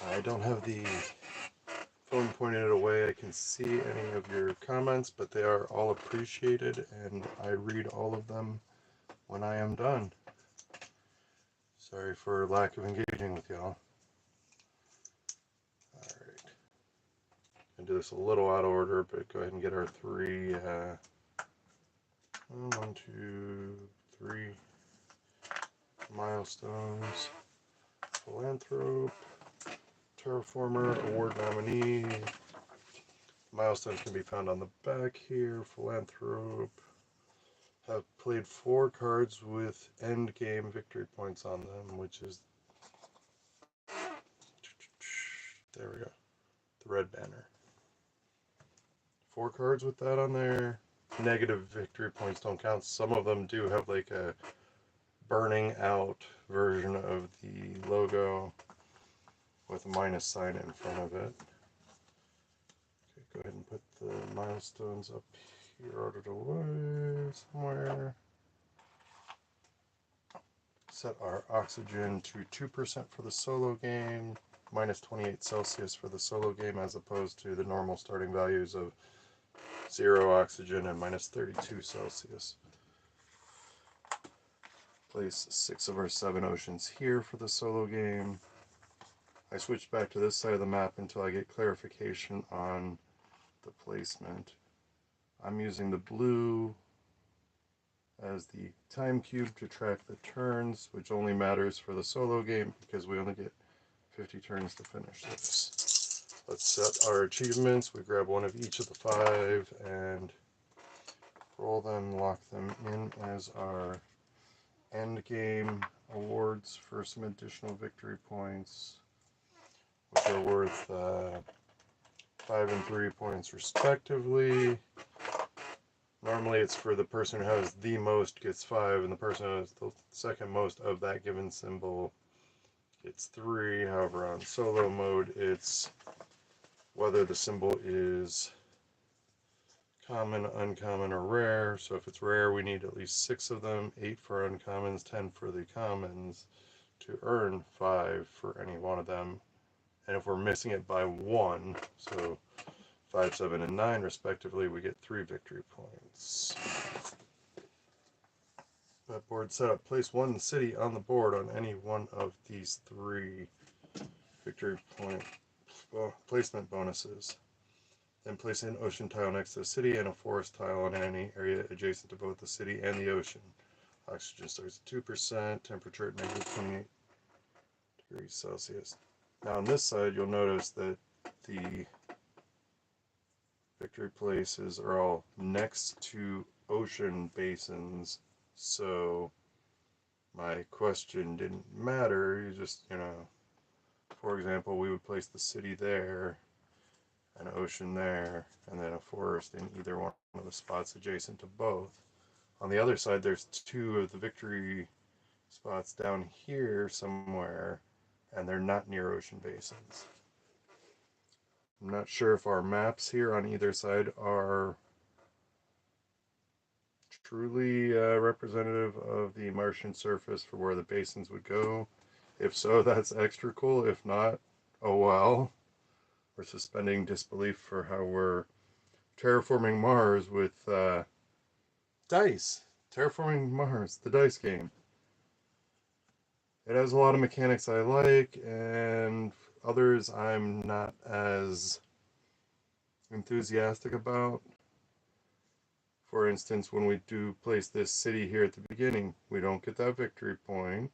I don't have the phone pointed away. I can see any of your comments, but they are all appreciated, and I read all of them when I am done. Sorry for lack of engaging with y'all. Alright. I'll do this a little out of order, but go ahead and get our three, 1, 2, 3 milestones. Philanthrope, Terraformer, award nominee. Milestones can be found on the back here. Philanthrope. Have played 4 cards with end game victory points on them, which is, there we go, the red banner. 4 cards with that on there. Negative victory points don't count. Some of them do have like a burning out version of the logo with a minus sign in front of it. Okay, go ahead and put the milestones up here out of the way somewhere. Set our oxygen to 2% for the solo game, minus 28 Celsius for the solo game, as opposed to the normal starting values of 0 oxygen and minus 32 Celsius. Place 6 of our 7 oceans here for the solo game. I switched back to this side of the map until I get clarification on the placement. I'm using the blue as the time cube to track the turns, which only matters for the solo game because we only get 50 turns to finish this. Let's set our achievements. We grab one of each of the 5 and roll them, lock them in as our end game awards for some additional victory points, which are worth 5 and 3 points respectively. Normally it's for the person who has the most gets 5, and the person who has the second most of that given symbol gets 3. However, on solo mode, it's whether the symbol is common, uncommon, or rare. So if it's rare, we need at least 6 of them, 8 for uncommons, 10 for the commons, to earn 5 for any one of them. And if we're missing it by 1, so 5, 7, and 9 respectively, we get 3 victory points. That board setup. Place 1 city on the board on any one of these 3 victory point placement bonuses. Then place an ocean tile next to the city and a forest tile on any area adjacent to both the city and the ocean. Oxygen starts at 2%, temperature at negative 28 degrees Celsius. Now on this side, you'll notice that the victory places are all next to ocean basins, so my question didn't matter. You just, for example, we would place the city there, an ocean there, and then a forest in either one of the spots adjacent to both. On the other side, there's 2 of the victory spots down here somewhere, and they're not near ocean basins. I'm not sure if our maps here on either side are truly representative of the Martian surface for where the basins would go. If so, that's extra cool. If not, oh well. We're suspending disbelief for how we're terraforming Mars with dice. Terraforming Mars, the dice game. It has a lot of mechanics I like, and others I'm not as enthusiastic about. For instance, when we do place this city here at the beginning, we don't get that victory point,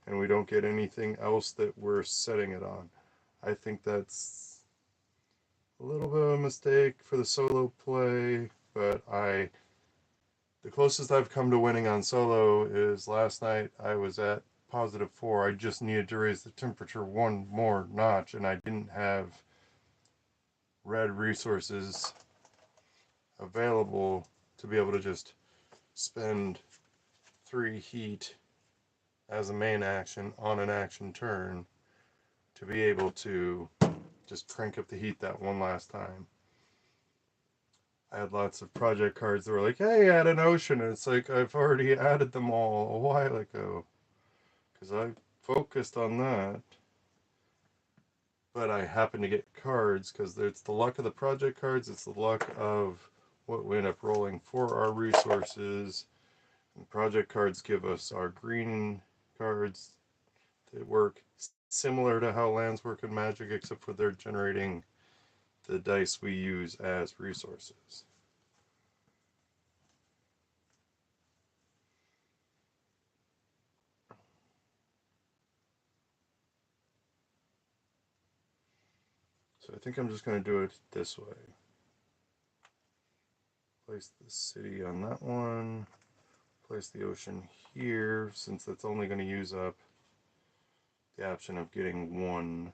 and we don't get anything else that we're setting it on. I think that's a little bit of a mistake for the solo play, but the closest I've come to winning on solo is last night. I was at +4. I just needed to raise the temperature 1 more notch, and I didn't have red resources available to be able to just spend 3 heat as a main action on an action turn to be able to just crank up the heat that one last time. I had lots of project cards that were like, hey, add an ocean, and it's like, I've already added them all a while ago because I focused on that. but I happen to get cards because it's the luck of the project cards, it's the luck of what we end up rolling for our resources. And project cards give us our green cards that work similar to how lands work in Magic, except for they're generating the dice we use as resources. So I think I'm just going to do it this way. Place the city on that one. Place the ocean here, since that's only going to use up the option of getting one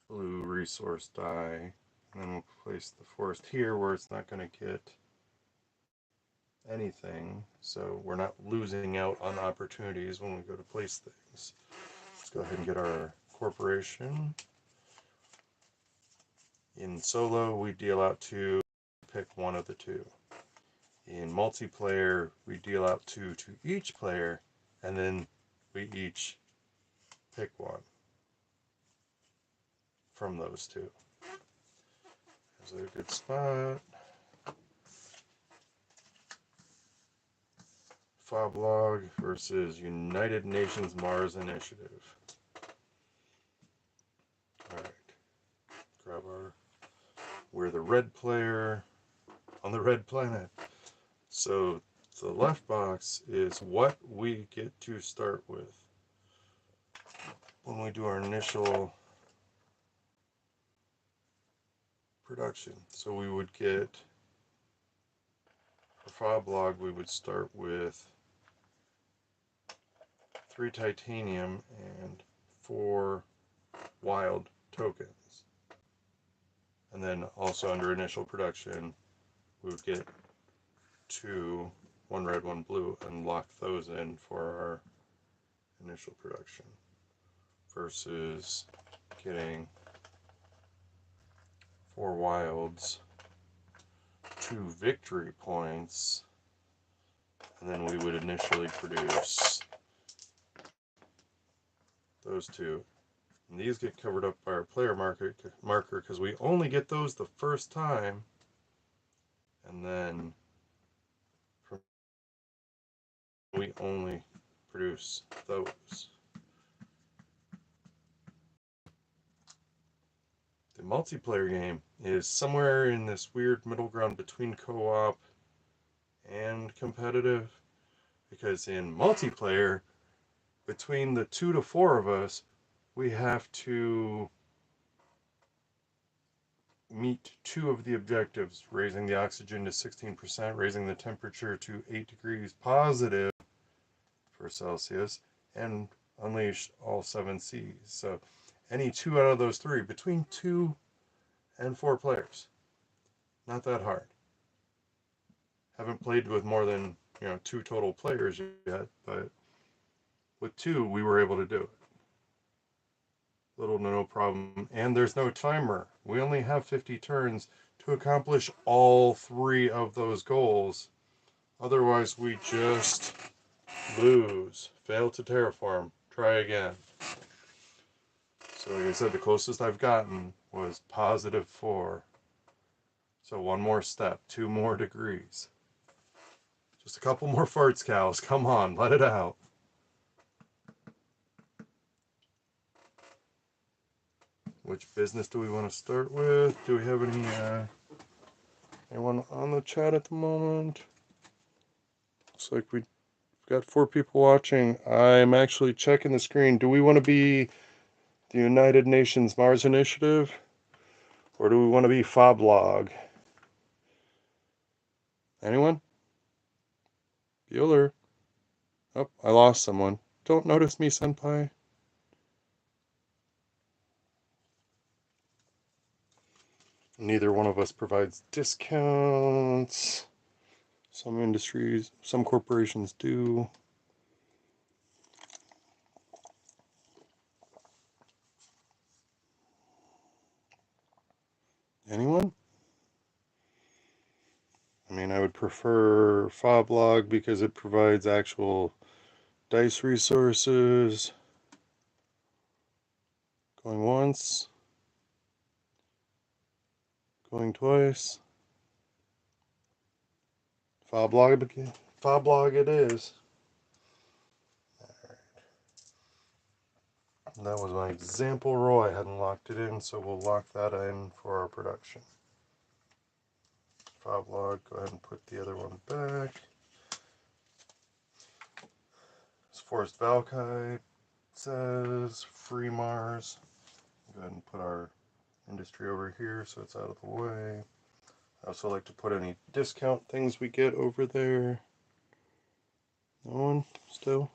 blue resource die. And then we'll place the forest here where it's not going to get anything, so we're not losing out on opportunities when we go to place things. Let's go ahead and get our corporation. In solo, we deal out 2, pick one of the 2. In multiplayer, we deal out 2 to each player, and then we each pick one from those 2. There's a good spot. Foblog versus United Nations Mars Initiative. Alright. Grab our... We're the red player on the red planet. So the left box is what we get to start with when we do our initial production. So we would get, for Foblog, we would start with 3 titanium and 4 wild tokens. And then also under initial production, we would get 2, 1 red, 1 blue, and lock those in for our initial production. Versus getting 4 wilds, 2 victory points, and then we would initially produce those 2. And these get covered up by our player marker because we only get those the first time, and then we only produce those. The multiplayer game is somewhere in this weird middle ground between co-op and competitive, because in multiplayer, between the 2 to 4 of us, we have to meet 2 of the objectives: raising the oxygen to 16%, raising the temperature to 8 degrees positive for Celsius, and unleash all 7 Cs. So any 2 out of those 3, between 2 and 4 players. Not that hard. Haven't played with more than 2 total players yet, but with 2 we were able to do it. Little to no problem. And there's no timer. We only have 50 turns to accomplish all 3 of those goals. Otherwise we just lose. Fail to terraform. Try again. So like I said, the closest I've gotten was +4. So 1 more step, 2 more degrees. Just a couple more farts, cows. Come on, let it out. Which business do we want to start with? Do we have anyone on the chat at the moment? Looks like we've got 4 people watching. I'm actually checking the screen. Do we want to be the United Nations Mars Initiative? Or do we want to be Foblog? Anyone? Bueller? Oh, I lost someone. Don't notice me, senpai. Neither one of us provides discounts. Some industries, some corporations do. Anyone? I mean, I would prefer Foblog because it provides actual dice resources. once, going twice. Fob log it is. That was my example row. I hadn't locked it in, so we'll lock that in for our production. Fob log, go ahead and put the other one back. As Forest Valkyrie says, free Mars. Go ahead and put our industry over here so it's out of the way. I also like to put any discount things we get over there. No one still?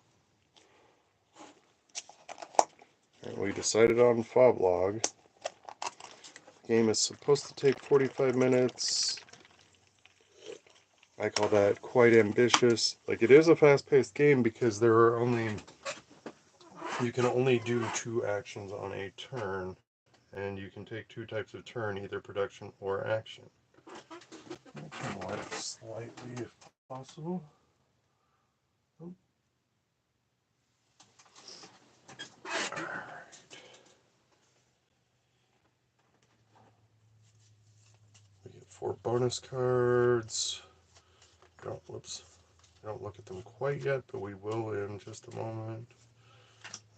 Alright, we decided on fob log. The game is supposed to take 45 minutes. I call that quite ambitious. Like, it is a fast-paced game because there are only... You can only do 2 actions on a turn, and you can take 2 types of turn, either production or action. I can light it slightly if possible. Oh. Alright. We get 4 bonus cards. Whoops. I don't look at them quite yet, but we will in just a moment.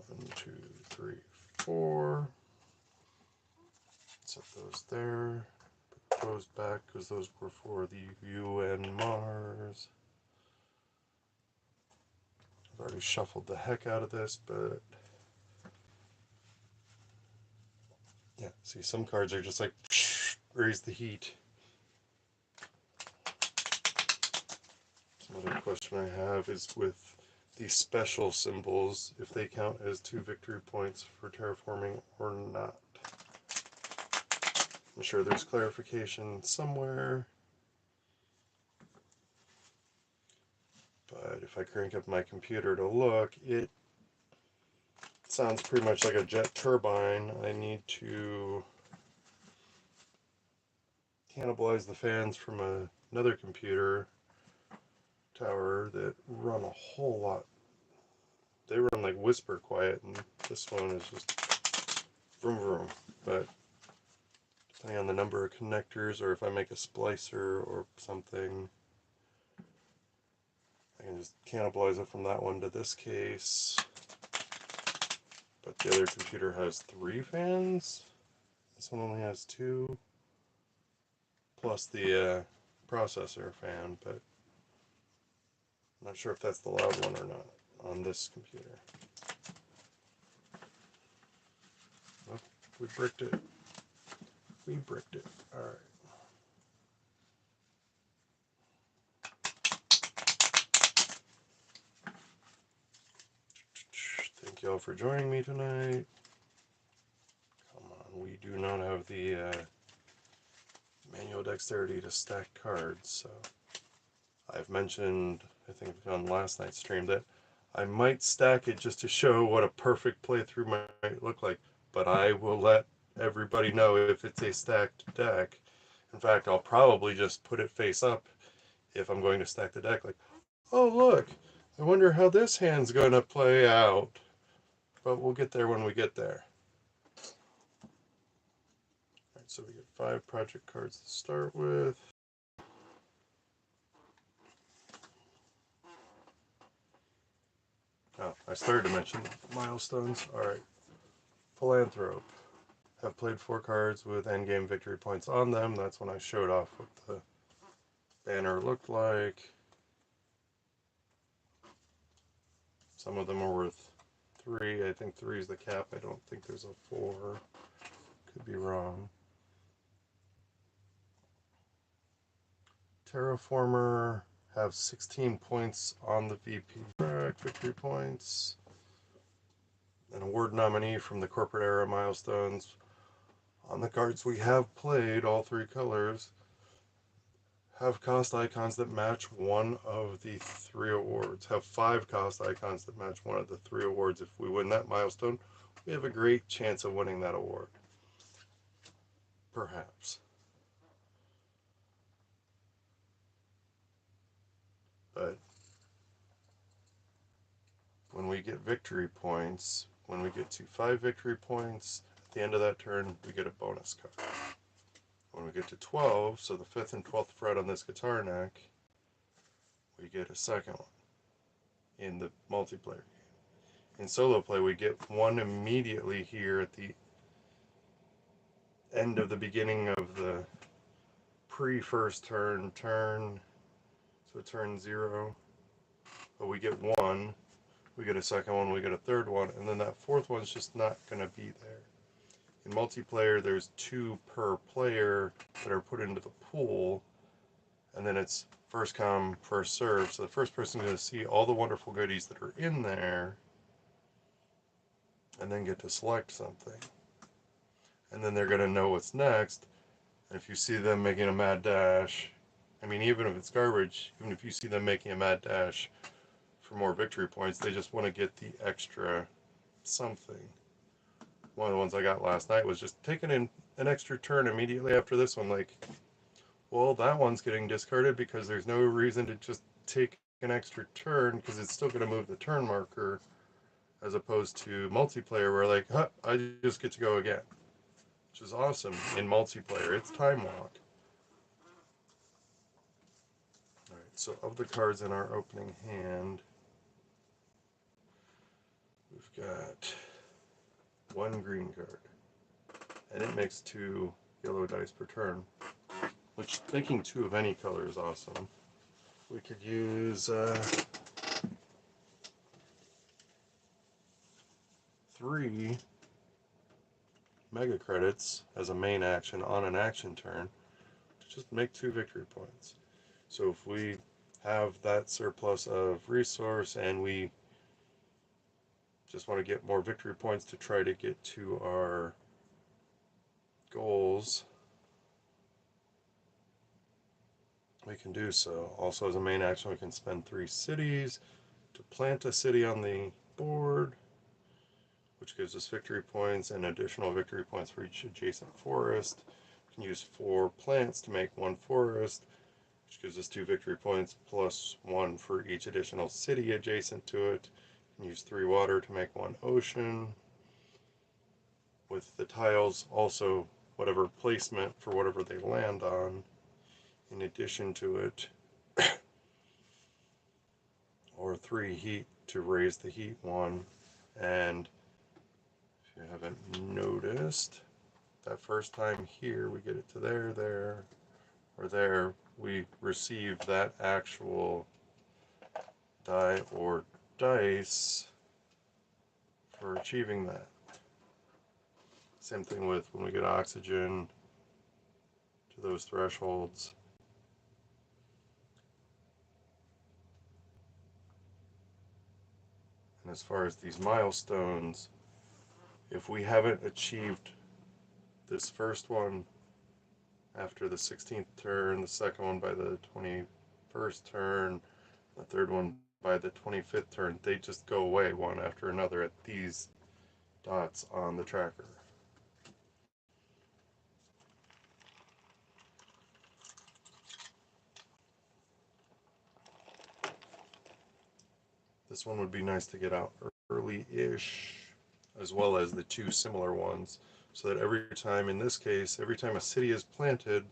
1, 2, 3, 4. Set those there. Put those back because those were for the UN Mars. I've already shuffled the heck out of this, but yeah, see, some cards are just like raise the heat. Another question I have is with the special symbols, if they count as 2 victory points for terraforming or not. I'm sure there's clarification somewhere, but if I crank up my computer to look, it sounds pretty much like a jet turbine. I need to cannibalize the fans from another computer tower that run a whole lot. They run like whisper quiet, and this one is just vroom vroom. But depending on the number of connectors, or if I make a splicer or something, I can just cannibalize it from that one to this case. But the other computer has 3 fans. This one only has 2, plus the processor fan, but I'm not sure if that's the loud one or not on this computer. Oh, we bricked it. We bricked it. Alright. Thank you all for joining me tonight. Come on, we do not have the manual dexterity to stack cards, so I've mentioned, I think on last night's stream, that I might stack it just to show what a perfect playthrough might look like, but I will let everybody know if it's a stacked deck. In fact, I'll probably just put it face up if I'm going to stack the deck, like, oh look, I wonder how this hand's going to play out. But we'll get there when we get there. Alright, so we get 5 project cards to start with. Oh, I started to mention milestones. Alright. Philanthrope. Have played 4 cards with endgame victory points on them. That's when I showed off what the banner looked like. Some of them are worth 3. I think 3 is the cap. I don't think there's a 4. Could be wrong. Terraformer. Have 16 points on the VP. Victory points. An award nominee from the corporate era milestones. On the cards we have played, all 3 colors, have cost icons that match one of the 3 awards. Have 5 cost icons that match one of the 3 awards. If we win that milestone, we have a great chance of winning that award. Perhaps. But when we get victory points, when we get to 5 victory points, the end of that turn, we get a bonus card. When we get to 12, so the 5th and 12th fret on this guitar neck, we get a second one in the multiplayer game. In solo play, we get one immediately here at the end of the beginning of the pre-first turn, so turn 0. But we get one, we get a second one, we get a third one, and then that fourth one's just not going to be there. In multiplayer, there's 2 per player that are put into the pool, and then it's first come, first serve. So the first person is going to see all the wonderful goodies that are in there, and then get to select something. And then they're going to know what's next. And if you see them making a mad dash, I mean, even if it's garbage, even if you see them making a mad dash for more victory points, they just want to get the extra something. One of the ones I got last night was just taking in an extra turn immediately after this one. Like, well, that one's getting discarded because there's no reason to just take an extra turn because it's still going to move the turn marker, as opposed to multiplayer where, like, huh, I just get to go again, which is awesome in multiplayer. It's time walk. All right, so of the cards in our opening hand, we've got 1 green card, and it makes 2 yellow dice per turn, which making 2 of any color is awesome. We could use 3 mega credits as a main action on an action turn to just make 2 victory points. So if we have that surplus of resource and we just want to get more victory points to try to get to our goals, we can do so. Also, as a main action, we can spend 3 cities to plant a city on the board, which gives us victory points and additional victory points for each adjacent forest. We can use 4 plants to make 1 forest, which gives us 2 victory points plus 1 for each additional city adjacent to it. We can use 3 water to make 1 ocean. With the tiles, also whatever placement for whatever they land on, in addition to it, or 3 heat to raise the heat 1. And if you haven't noticed, that first time here we get it to there, or there, we receive that actual die or dice for achieving that. Same thing with when we get oxygen to those thresholds. And as far as these milestones, if we haven't achieved this first one after the 16th turn, the second one by the 21st turn, the third one by the 25th turn, they just go away one after another at these dots on the tracker. This one would be nice to get out early-ish, as well as the 2 similar ones, so that every time, in this case, every time a city is planted,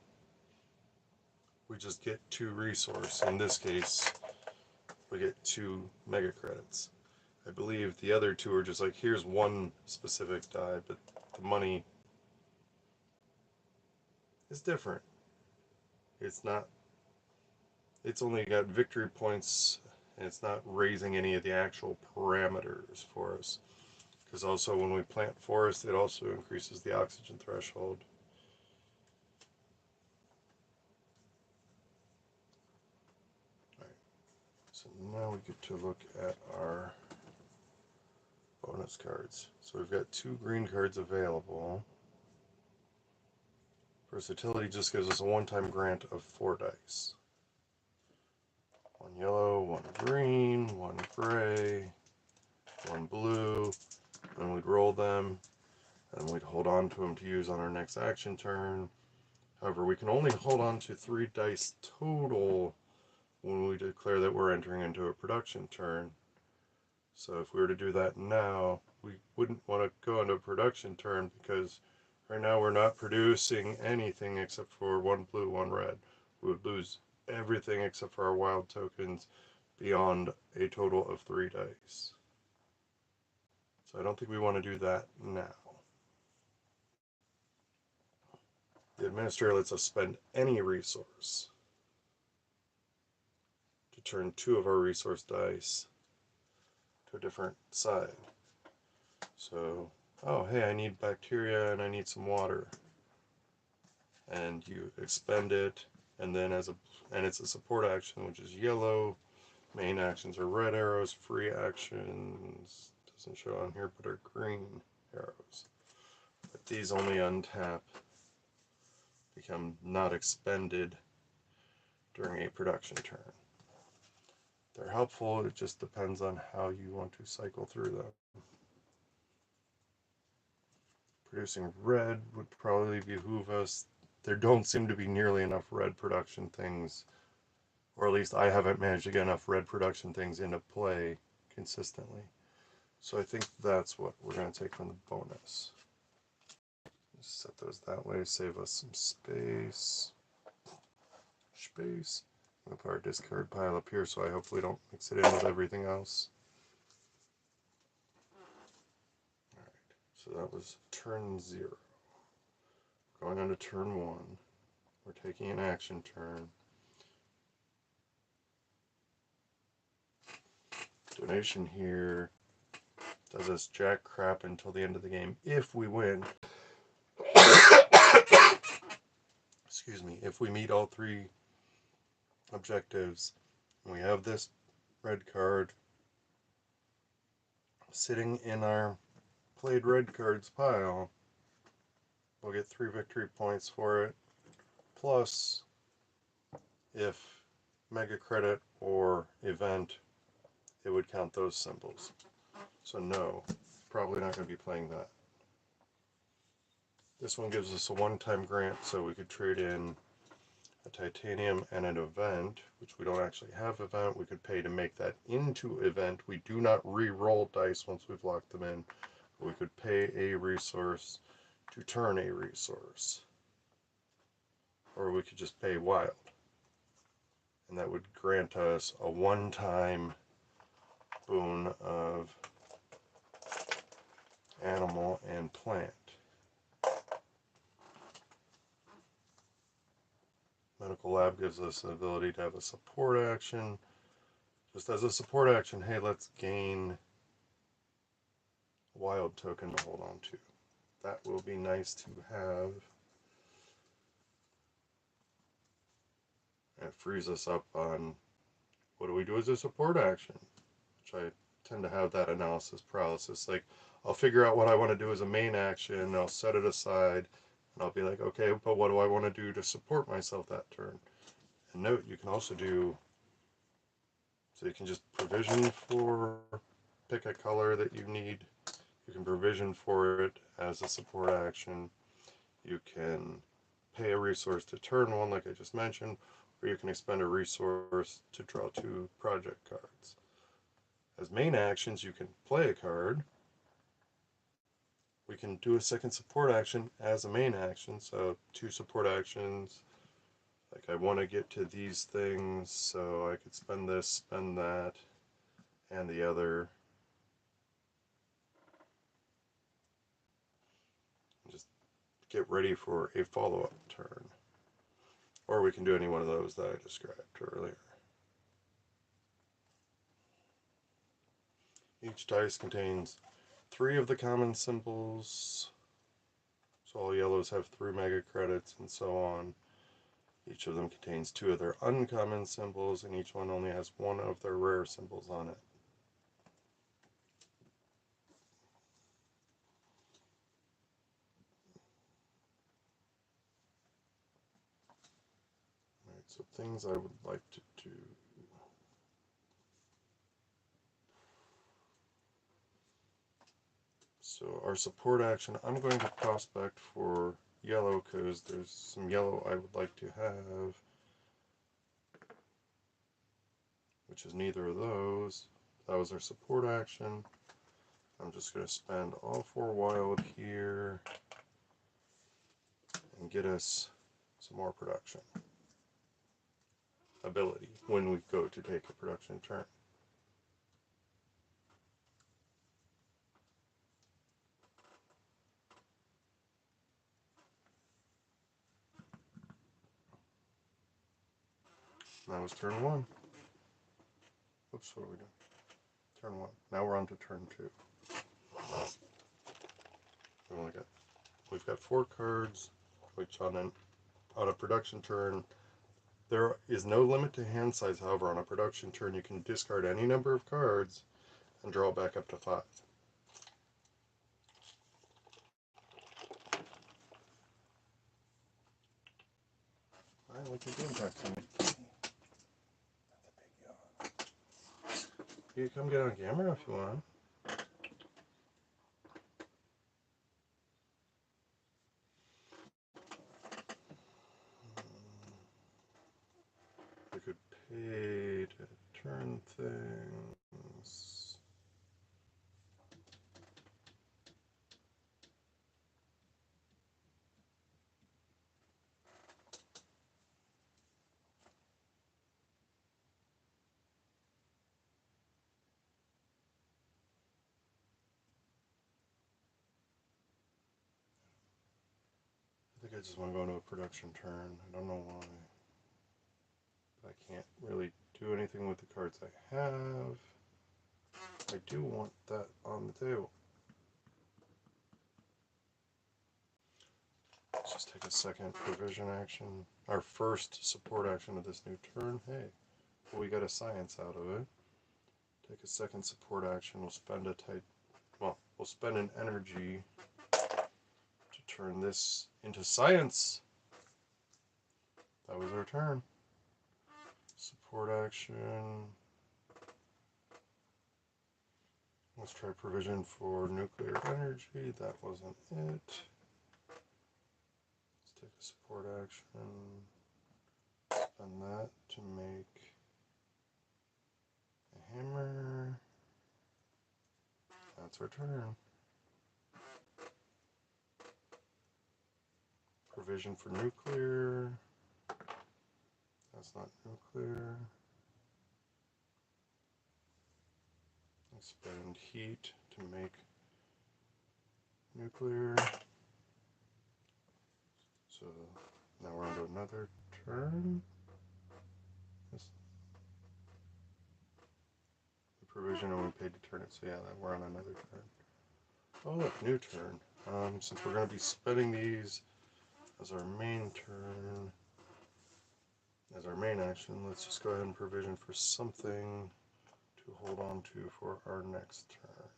we just get 2 resource. In this case, we get 2 mega credits. I believe the other 2 are just like, here's 1 specific die, but the money is different. It's not, it's only got victory points, and it's not raising any of the actual parameters for us. Because also when we plant forest, it also increases the oxygen threshold. Alright, so now we get to look at our bonus cards. So we've got 2 green cards available. Versatility just gives us a one-time grant of 4 dice. 1 yellow, 1 green, 1 gray, 1 blue, and we'd roll them, and we'd hold on to them to use on our next action turn. However, we can only hold on to 3 dice total when we declare that we're entering into a production turn. So if we were to do that now, we wouldn't want to go into a production turn because right now we're not producing anything except for 1 blue, 1 red. We would lose everything except for our wild tokens beyond a total of 3 dice. So I don't think we want to do that now. The administrator lets us spend any resource to turn 2 of our resource dice to a different side. So, oh hey, I need bacteria and I need some water. And you expend it, and then it's a support action, which is yellow. Main actions are red arrows. Free actions doesn't show on here, but are green arrows. But these only untap, become not expended during a production turn. They're helpful, it just depends on how you want to cycle through them. Producing red would probably behoove us. There don't seem to be nearly enough red production things, or at least I haven't managed to get enough red production things into play consistently. So I think that's what we're going to take from the bonus. Just set those that way, save us some space. I'm going to put our discard pile up here so I hopefully don't mix it in with everything else. Alright, so that was turn 0. Going on to turn 1. We're taking an action turn. Donation here does us jack crap until the end of the game if we win. Excuse me, if we meet all 3 objectives, and we have this red card sitting in our played red cards pile, we'll get 3 victory points for it, plus if mega credit or event, it would count those symbols. So no, probably not going to be playing that. This one gives us a one-time grant, so we could trade in a titanium and an event, which we don't actually have event. We could pay to make that into event. We do not re-roll dice once we've locked them in. But we could pay a resource to turn a resource. Or we could just pay wild. And that would grant us a one-time boon of animal and plant. Medical lab gives us the ability to have a support action. Just as a support action, hey, let's gain a wild token to hold on to. That will be nice to have. And it frees us up on what do we do as a support action, which I tend to have that analysis paralysis. Like, I'll figure out what I want to do as a main action, I'll set it aside, and I'll be like, okay, but what do I want to do to support myself that turn? And note, you can also do, so you can just provision for, pick a color that you need. You can provision for it as a support action. You can pay a resource to turn one, like I just mentioned, or you can expend a resource to draw 2 project cards. As main actions, you can play a card. We can do a second support action as a main action, so 2 support actions. Like, I want to get to these things, so I could spend this, spend that, and the other. Just get ready for a follow-up turn. Or we can do any one of those that I described earlier. Each dice contains 3 of the common symbols. So all yellows have 3 mega credits and so on. Each of them contains 2 of their uncommon symbols, and each one only has 1 of their rare symbols on it. Alright, so things I would like to do. So our support action, I'm going to prospect for yellow because there's some yellow I would like to have, which is neither of those. That was our support action. I'm just going to spend all 4 wild here and get us some more production ability when we go to take a production turn. That was turn 1. Oops, what are we doing? Turn 1. Now we're on to turn 2. We've got 4 cards, which on a production turn, there is no limit to hand size. However, on a production turn, you can discard any number of cards and draw back up to 5. Alright, what you doing back to me? That's a big yawn. You can come get on camera if you want. We could pay to turn things. I think I just want to go into a production turn. I don't know why. I can't really do anything with the cards I have. I do want that on the table. Let's just take a second provision action. Our first support action of this new turn. Hey, well, we got a science out of it. Take a second support action. We'll spend an energy to turn this into science. That was our turn. Support action. Let's try provision for nuclear energy. That wasn't it. Let's take a support action. Spend that to make a hammer. That's our turn. Provision for nuclear. That's not nuclear. Spend heat to make nuclear. So now we're on to another turn. The provision only paid to turn it, so yeah, we're on another turn. Oh look, new turn. Since we're going to be spending these as our main turn, as our main action, let's just go ahead and provision for something to hold on to for our next turn.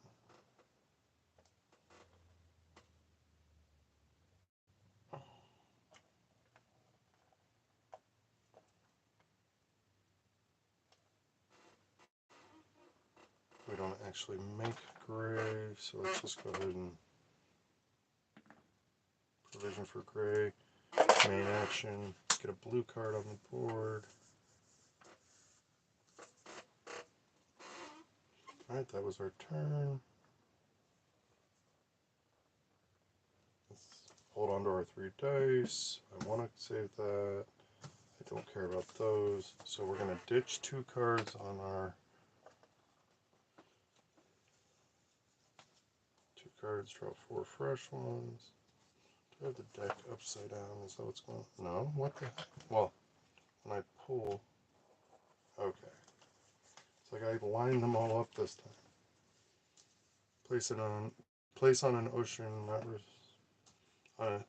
We don't actually make gray, so let's just go ahead and provision for gray. Main action, get a blue card on the board. Alright, that was our turn. Let's hold on to our 3 dice. I want to save that. I don't care about those. So we're going to ditch 2 cards on our 2 cards, draw 4 fresh ones. Do I have the deck upside down? Is that what's going on? No? What the heck? Well, when I pull... Okay. It's like I lined them all up this time. Place on an ocean,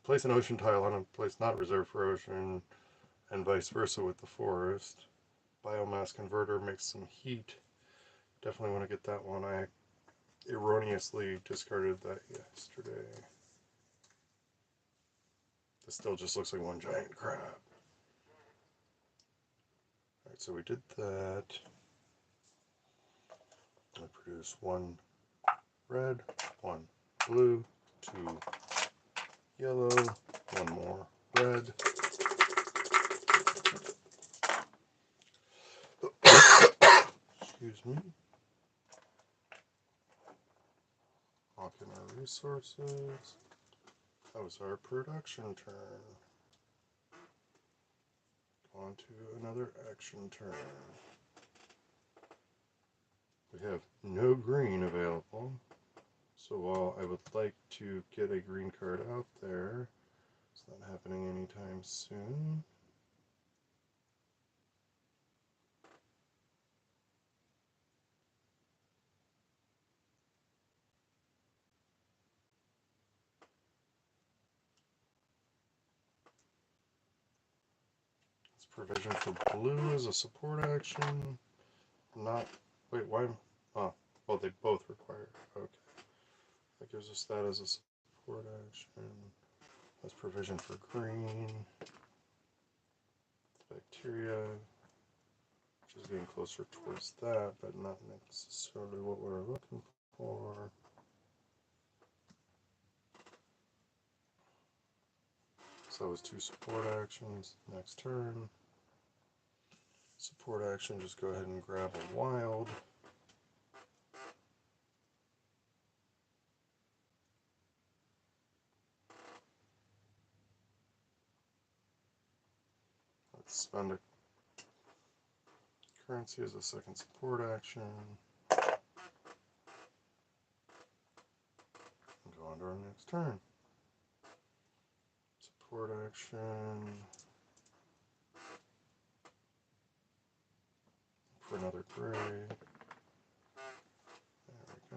place an ocean tile on a place not reserved for ocean, and vice versa with the forest. Biomass converter makes some heat. Definitely want to get that one. I erroneously discarded that yesterday. This still just looks like one giant crab. Alright, so we did that. I produce 1 red, 1 blue, 2 yellow, 1 more red. Excuse me. resources. That was our production turn. On to another action turn. We have no green available. So while I would like to get a green card out there, it's not happening anytime soon. It's provision for blue as a support action. Not, wait, why? Oh, well, they both require. Okay. That gives us that as a support action. That's provision for green. Bacteria, which is getting closer towards that, but not necessarily what we're looking for. So that was 2 support actions. Next turn. Support action, just go ahead and grab a wild. Let's spend a currency as a second support action. And go on to our next turn. Support action. For another gray. There we go.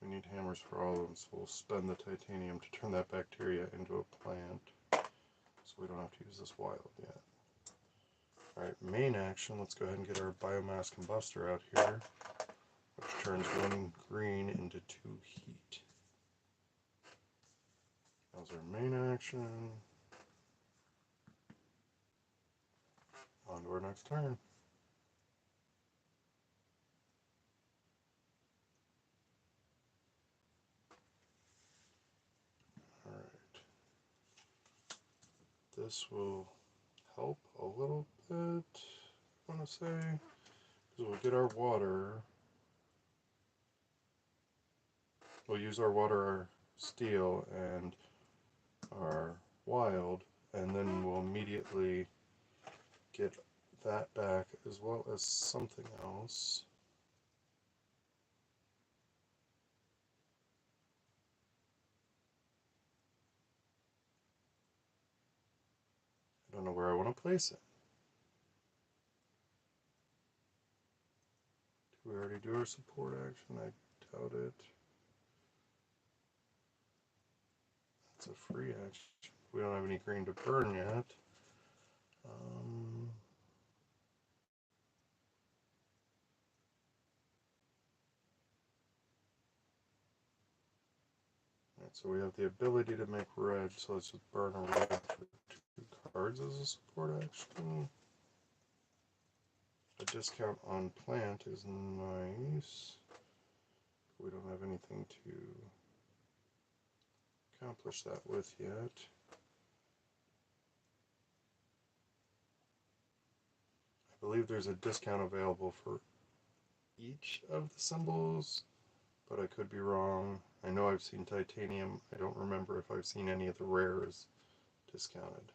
We need hammers for all of them, so we'll spend the titanium to turn that bacteria into a plant. So we don't have to use this wild yet. Alright, main action, let's go ahead and get our biomass combustor out here, which turns 1 green into 2 heat. That was our main action. On to our next turn. Alright. This will help a little bit, I want to say, because we'll get our water. We'll use our water, our steel, and our wild, and then we'll immediately get that back as well as something else. I don't know where I want to place it. Do we already do our support action? I doubt it. It's a free action. We don't have any green to burn yet. Alright, so we have the ability to make red, so let's just burn a red for 2 cards as a support action. A discount on plant is nice. We don't have anything to accomplish that with yet. I believe there's a discount available for each of the symbols, but I could be wrong. I know I've seen titanium. I don't remember if I've seen any of the rares discounted.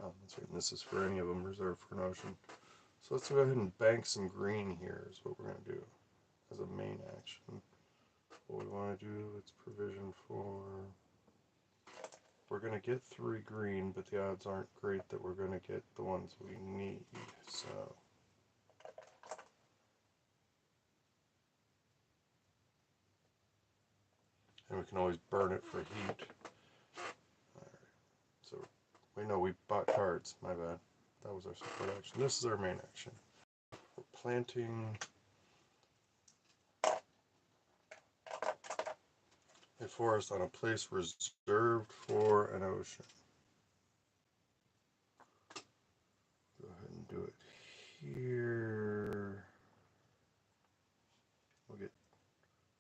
Oh, that's right, and this is for any of them reserved for an ocean. So let's go ahead and bank some green here is what we're going to do as a main action. What we want to do, it's provision for... We're going to get 3 green, but the odds aren't great that we're going to get the ones we need, so... And we can always burn it for heat. Alright, so we know we bought cards, my bad. That was our support action. This is our main action. We're planting a forest on a place reserved for an ocean. Go ahead and do it here. We'll get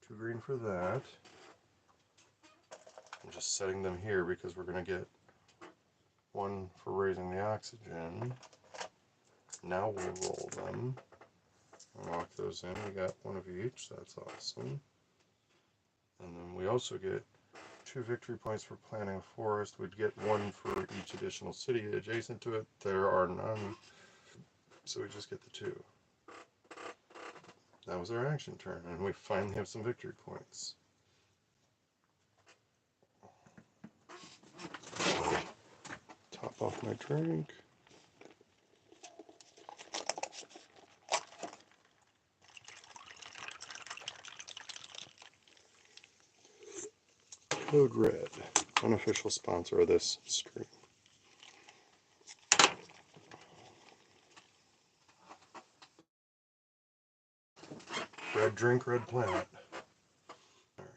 2 green for that. I'm just setting them here because we're going to get one for raising the oxygen. Now we'll roll them and lock those in. We got one of each. That's awesome. And then we also get 2 victory points for planting a forest. We'd get 1 for each additional city adjacent to it. There are none, so we just get the 2. That was our action turn, and we finally have some victory points. Top off my drink. Code Red, unofficial sponsor of this stream. Red drink, red planet. Alright.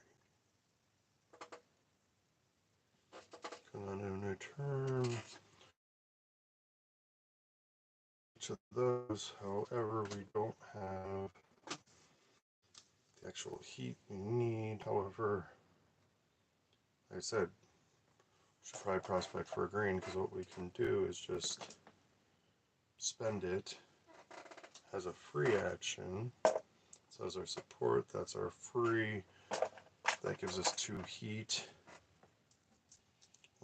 Come on, a new turn. Each of those, however, we don't have the actual heat we need. However, like I said, we should probably prospect for a green, because what we can do is just spend it as a free action. So as our support, that's our free. That gives us 2 heat.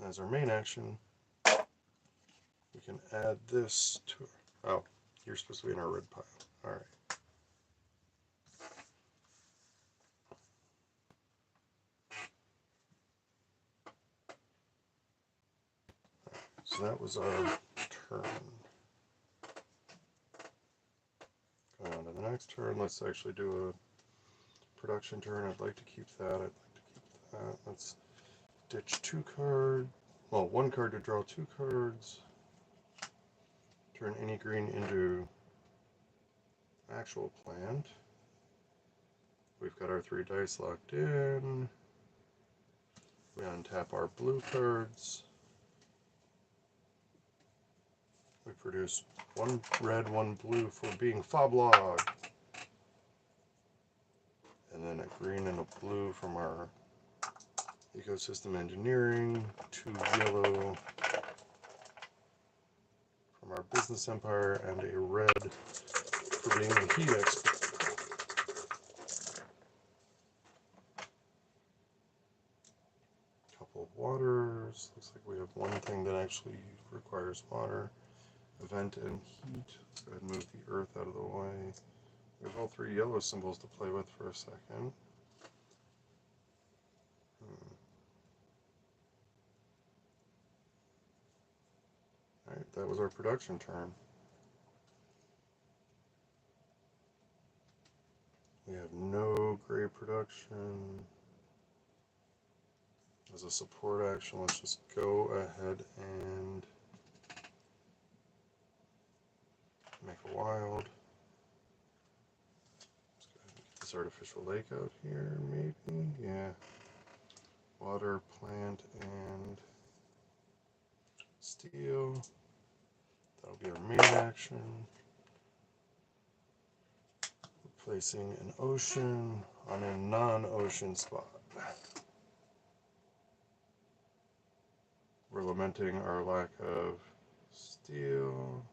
As our main action, we can add this to. Oh, you're supposed to be in our red pile. All right. So that was our turn. Going on to the next turn, let's actually do a production turn. I'd like to keep that. Let's ditch 2 cards. Well, 1 card to draw 2 cards. Turn any green into actual plant. We've got our 3 dice locked in. We untap our blue cards. We produce 1 red, 1 blue for being Foblog. And then a green and a blue from our ecosystem engineering. 2 yellow from our business empire, and a red for being the heat expert. Couple of waters. Looks like we have 1 thing that actually requires water. Event and heat. Let's go ahead and move the earth out of the way. We have all 3 yellow symbols to play with for a second. Alright, that was our production turn. We have no gray production. As a support action, let's just go ahead and make a wild. Let's go ahead and get this artificial lake out here, maybe. Yeah. Water, plant, and steel. That'll be our main action. Placing an ocean on a non-ocean spot. We're lamenting our lack of steel.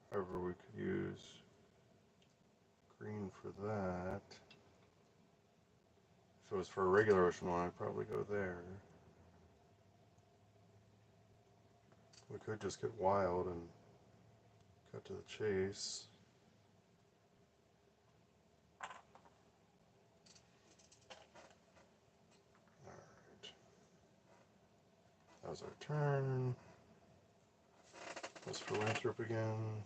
However, we could use green for that. If it was for a regular ocean one, I'd probably go there. We could just get wild and cut to the chase. Alright. That was our turn. Let's Philanthrop again.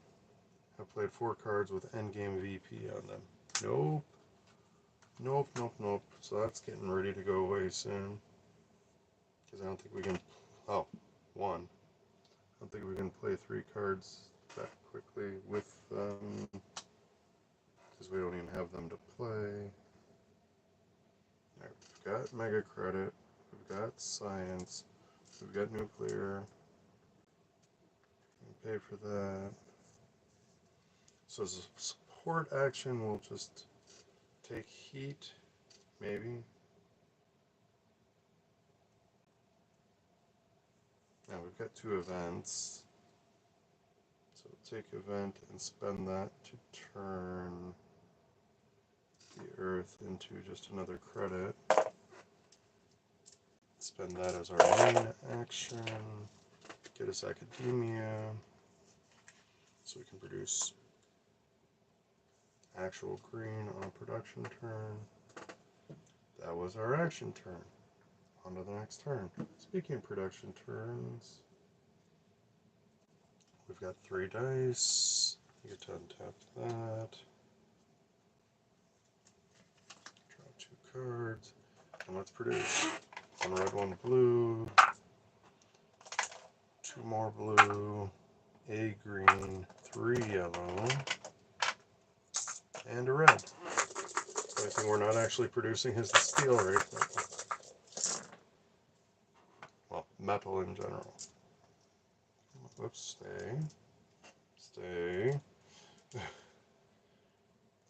I've played 4 cards with endgame VP on them. Nope. Nope, nope, nope. So that's getting ready to go away soon. Because I don't think we can. Oh, 1. I don't think we can play 3 cards that quickly with them. Because we don't even have them to play. Alright, we've got Mega Credit. We've got Science. We've got Nuclear. We pay for that. So as a support action, we'll just take heat, maybe. Now we've got 2 events. So take event and spend that to turn the Earth into just another credit. Spend that as our main action. Get us academia. So we can produce actual green on a production turn. That was our action turn. On to the next turn. Speaking of production turns, we've got 3 dice. You get to untap that. Draw 2 cards. And let's produce 1 red, 1 blue, 2 more blue, a green, 3 yellow, and a red. The only thing we're not actually producing is the steel right now. Well, metal in general. Whoops, stay.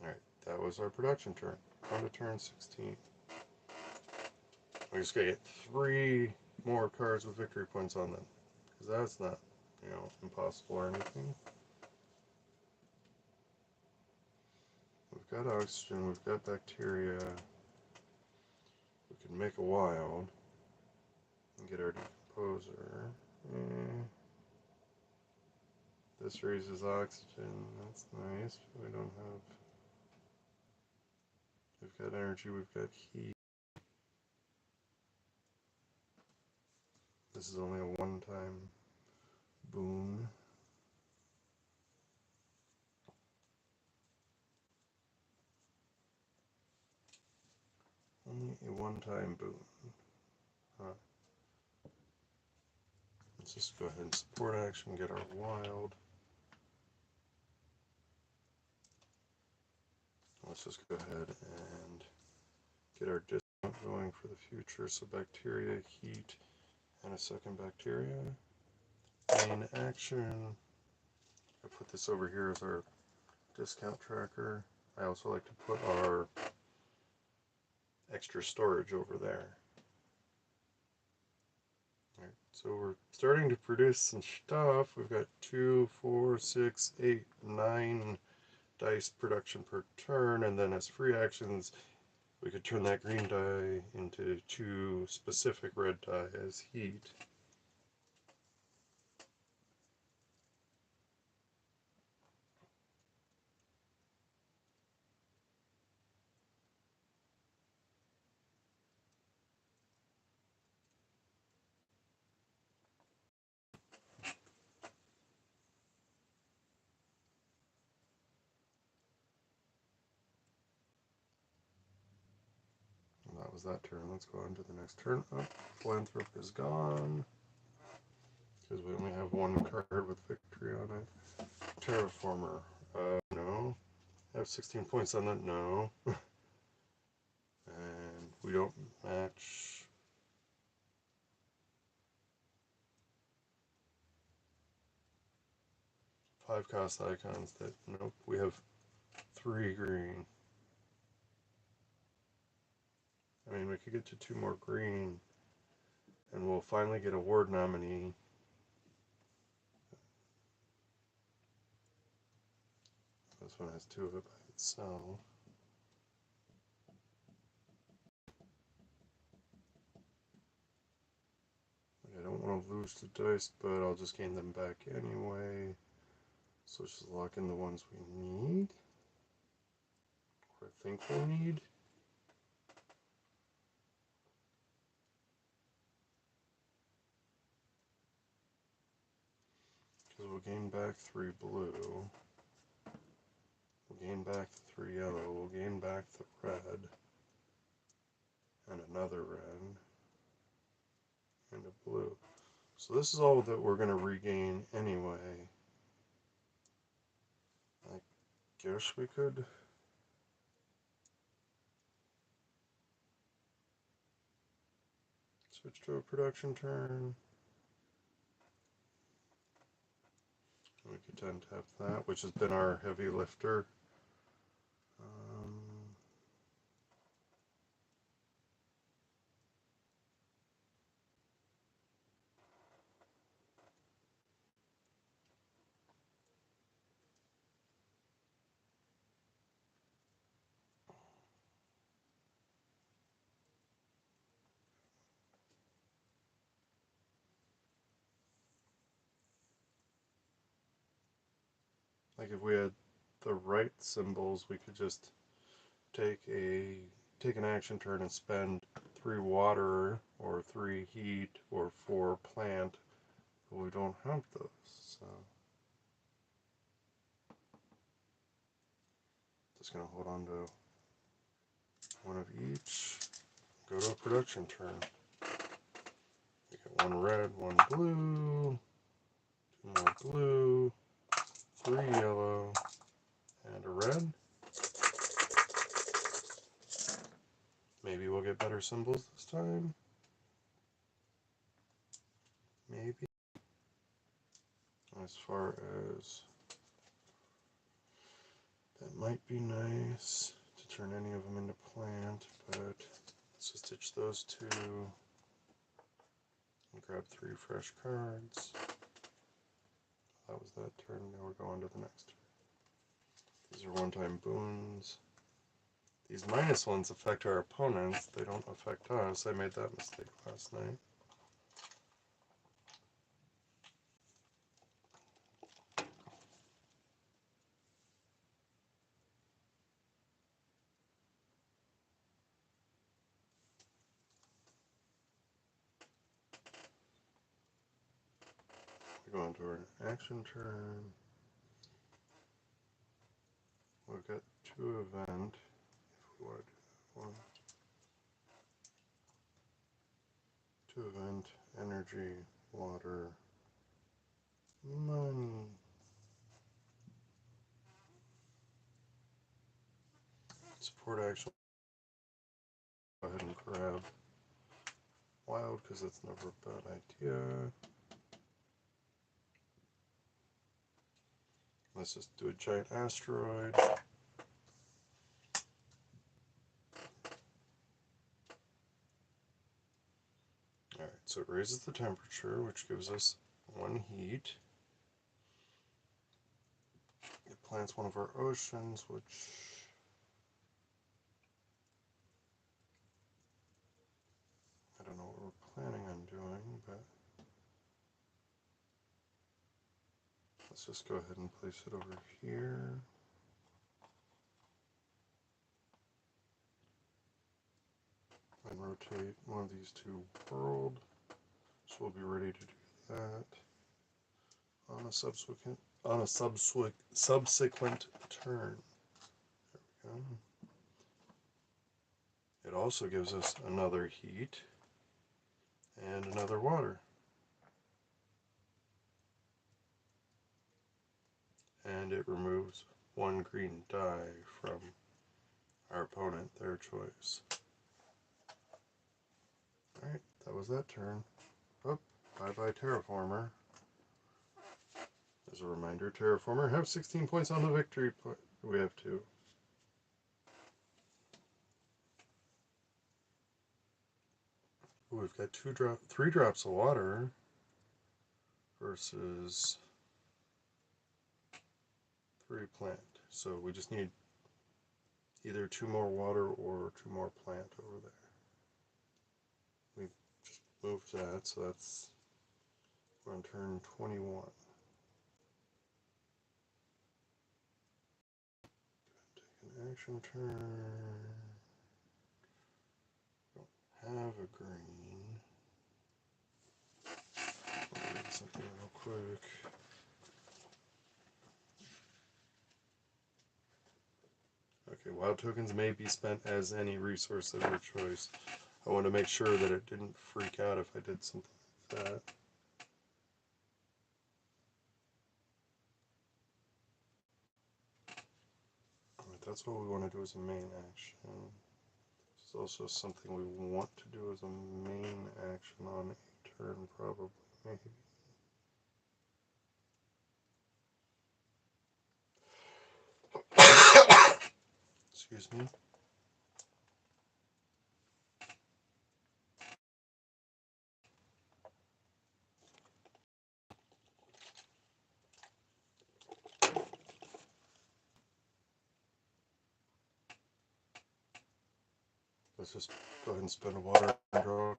Alright, that was our production turn. On to turn 16. We just gotta get 3 more cards with victory points on them. Because that's not, impossible or anything. We've got oxygen, we've got bacteria. We can make a wild and get our decomposer. This raises oxygen, that's nice. We don't have. We've got energy, we've got heat. This is only a one-time boon. Only a one-time boon. Huh. Let's just go ahead and support action, get our wild. Let's just go ahead and get our discount going for the future. So bacteria, heat, and a second bacteria. Main action. I put this over here as our discount tracker. I also like to put our extra storage over there. Alright, so we're starting to produce some stuff. We've got 2, 4, 6, 8, 9 dice production per turn, and then as free actions, we could turn that green die into 2 specific red die as heat. And that was that turn. Let's go on to the next turn. Oh, Philanthrope is gone. Because we only have 1 card with victory on it. Terraformer. No. I have 16 points on that. No. And we don't match. Five cost icons that, nope, we have 3 green. I mean, we could get to 2 more green, and we'll finally get a ward nominee. This one has 2 of it by itself. I don't want to lose the dice, but I'll just gain them back anyway. So let's just lock in the ones we need, or think we'll need. Because we'll gain back 3 blue. We'll gain back the 3 yellow. We'll gain back the red. And another red. And a blue. So this is all that we're going to regain anyway. I guess we could switch to a production turn. We could untap that, which has been our heavy lifter. Like if we had the right symbols, we could just take an action turn and spend 3 water or 3 heat or 4 plant, but we don't have those. So just gonna hold on to one of each. Go to a production turn. We get 1 red, 1 blue, 2 more blue, 3 yellow, and a red. Maybe we'll get better symbols this time. Maybe. As far as that might be nice to turn any of them into plant, but let's just ditch those 2 and grab 3 fresh cards. That was that turn. Now we're going to the next turn. These are one-time boons. These -1s affect our opponents. They don't affect us. I made that mistake last night. We go into our action turn. We've got 2 event. If we want to do that one. 2 event, energy, water, money. Support action. Go ahead and grab wild because that's never a bad idea. Let's just do a giant asteroid. Alright, so it raises the temperature, which gives us 1 heat. It plants one of our oceans, which I don't know what we're planning on doing, but let's just go ahead and place it over here. And rotate one of these to world. So we'll be ready to do that on a subsequent turn. There we go. It also gives us another heat and another water. And it removes 1 green die from our opponent, their choice. Alright, that was that turn. Oh, bye-bye Terraformer. As a reminder, Terraformer have 16 points on the victory point. We have 2. Ooh, we've got 3 drops of water versus 3 plant. So we just need either 2 more water or 2 more plant over there. We just moved that, so that's on turn 21. Take an action turn. Don't have a green. I'll read something real quick. Okay, wild tokens may be spent as any resource of your choice. I want to make sure that it didn't freak out if I did something like that. Alright, that's what we want to do as a main action. This is also something we want to do as a main action on a turn, probably, maybe. Excuse me. Let's just go ahead and spend a water and draw a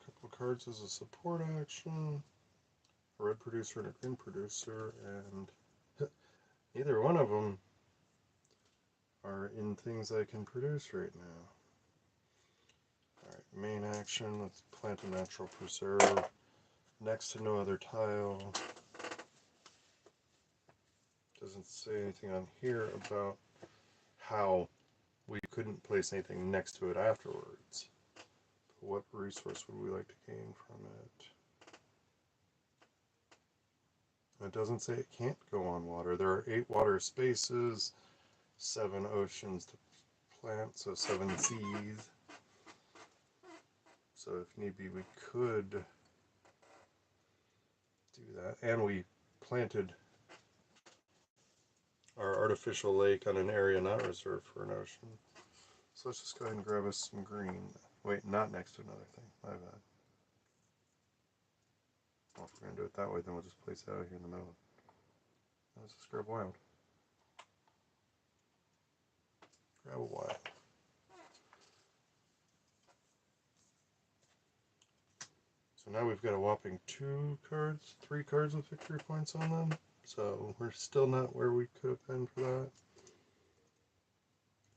couple of cards as a support action. A red producer and a green producer, and Either one of them are in things I can produce right now. Alright, main action, let's plant a natural preserve next to no other tile. Doesn't say anything on here about how we couldn't place anything next to it afterwards. What resource would we like to gain from it? It doesn't say it can't go on water. There are 8 water spaces, 7 oceans to plant, so 7 seas. So if need be, we could do that. And we planted our artificial lake on an area not reserved for an ocean. So let's just go ahead and grab us some green. Wait, not next to another thing. My bad. Well, if we're going to do it that way, then we'll just place it out here in the middle. Let's just grab wild. Grab a wild. So now we've got a whopping 3 cards with victory points on them. So we're still not where we could have been for that.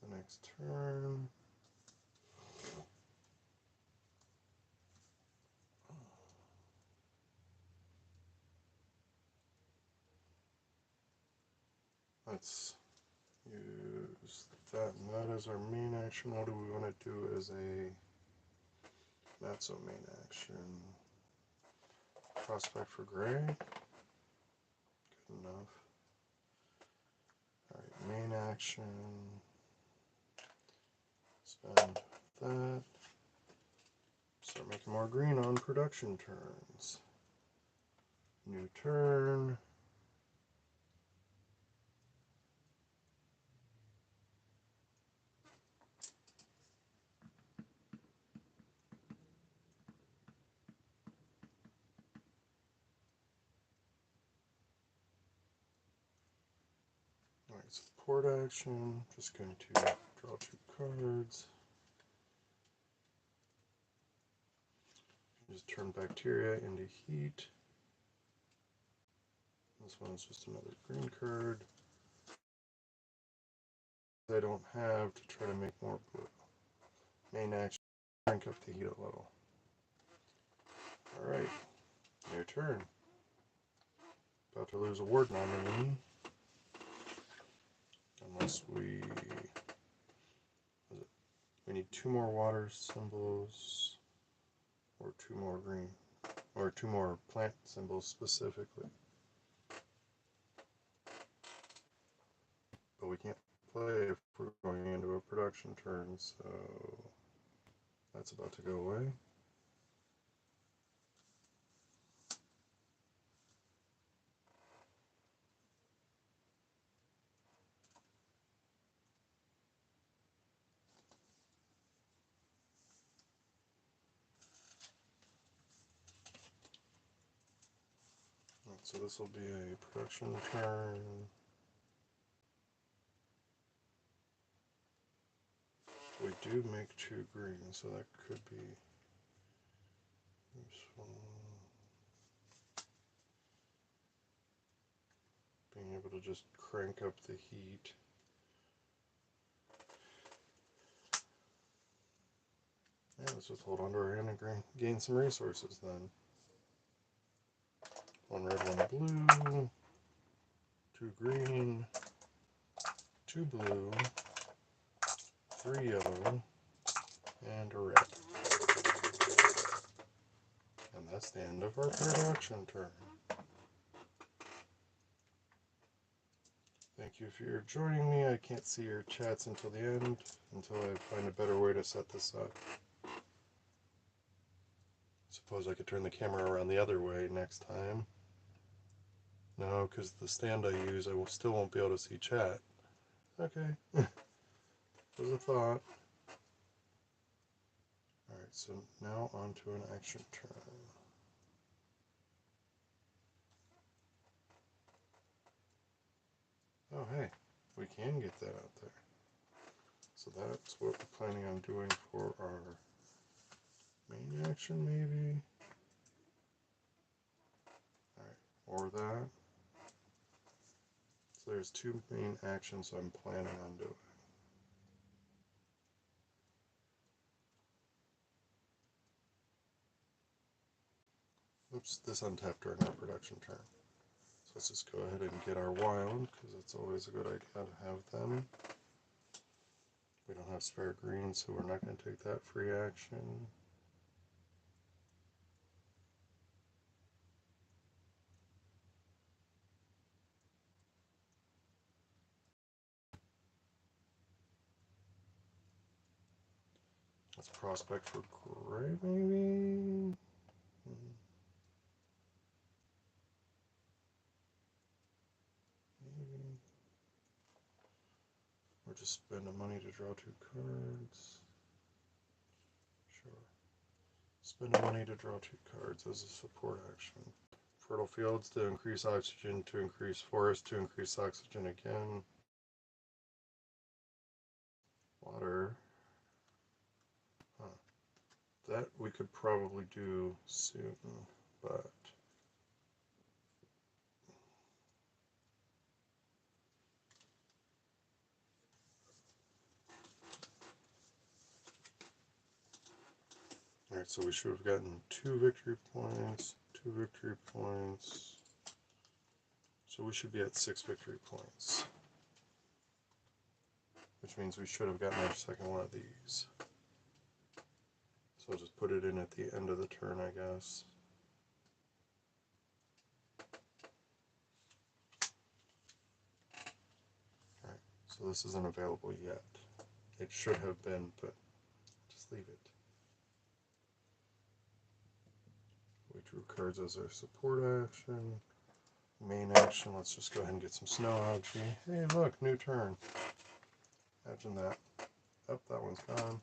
The next turn. Let's use that not as our main action. What do we want to do as a not so main action? Prospect for gray. Good enough. Alright, main action. Spend that. Start making more green on production turns. New turn. Alright, support action. Just going to draw 2 cards. Just turn bacteria into heat. This one's just another green card. I don't have to try to make more blue. Main action, crank up the heat a little. Alright, your turn. About to lose a ward nominee. Unless we need 2 more water symbols, or 2 more green, or 2 more plant symbols specifically. But we can't play if we're going into a production turn, so that's about to go away. So this will be a production turn. We do make 2 green, so that could be useful. Being able to just crank up the heat. Yeah, let's just hold on to our hand and gain some resources then. 1 red, 1 blue, 2 green, 2 blue, 3 yellow, and a red. And that's the end of our production turn. Thank you for joining me. I can't see your chats until the end, until I find a better way to set this up. Suppose I could turn the camera around the other way next time. No, because the stand I use, I still won't be able to see chat. Okay. Was a thought. Alright, so now on to an action turn. Oh, hey, we can get that out there. So that's what we're planning on doing for our main action, maybe. Alright, or that. So there's 2 main actions I'm planning on doing. Oops, this untapped during our production turn. So let's just go ahead and get our wild, because it's always a good idea to have them. We don't have spare green, so we're not going to take that free action. Let's prospect for gray, maybe? Maybe. Or just spend the money to draw 2 cards. Sure. Spend the money to draw 2 cards as a support action. Fertile fields to increase oxygen, to increase forest, to increase oxygen again. Water. Huh. That we could probably do soon, but alright, so we should have gotten 2 victory points, 2 victory points. So we should be at 6 victory points. Which means we should have gotten our second one of these. So I'll just put it in at the end of the turn, I guess. Alright, so this isn't available yet. It should have been, but just leave it. We drew cards as our support action. Main action, let's just go ahead and get some snow algae. Hey look, new turn. Imagine that. Oh, that one's gone.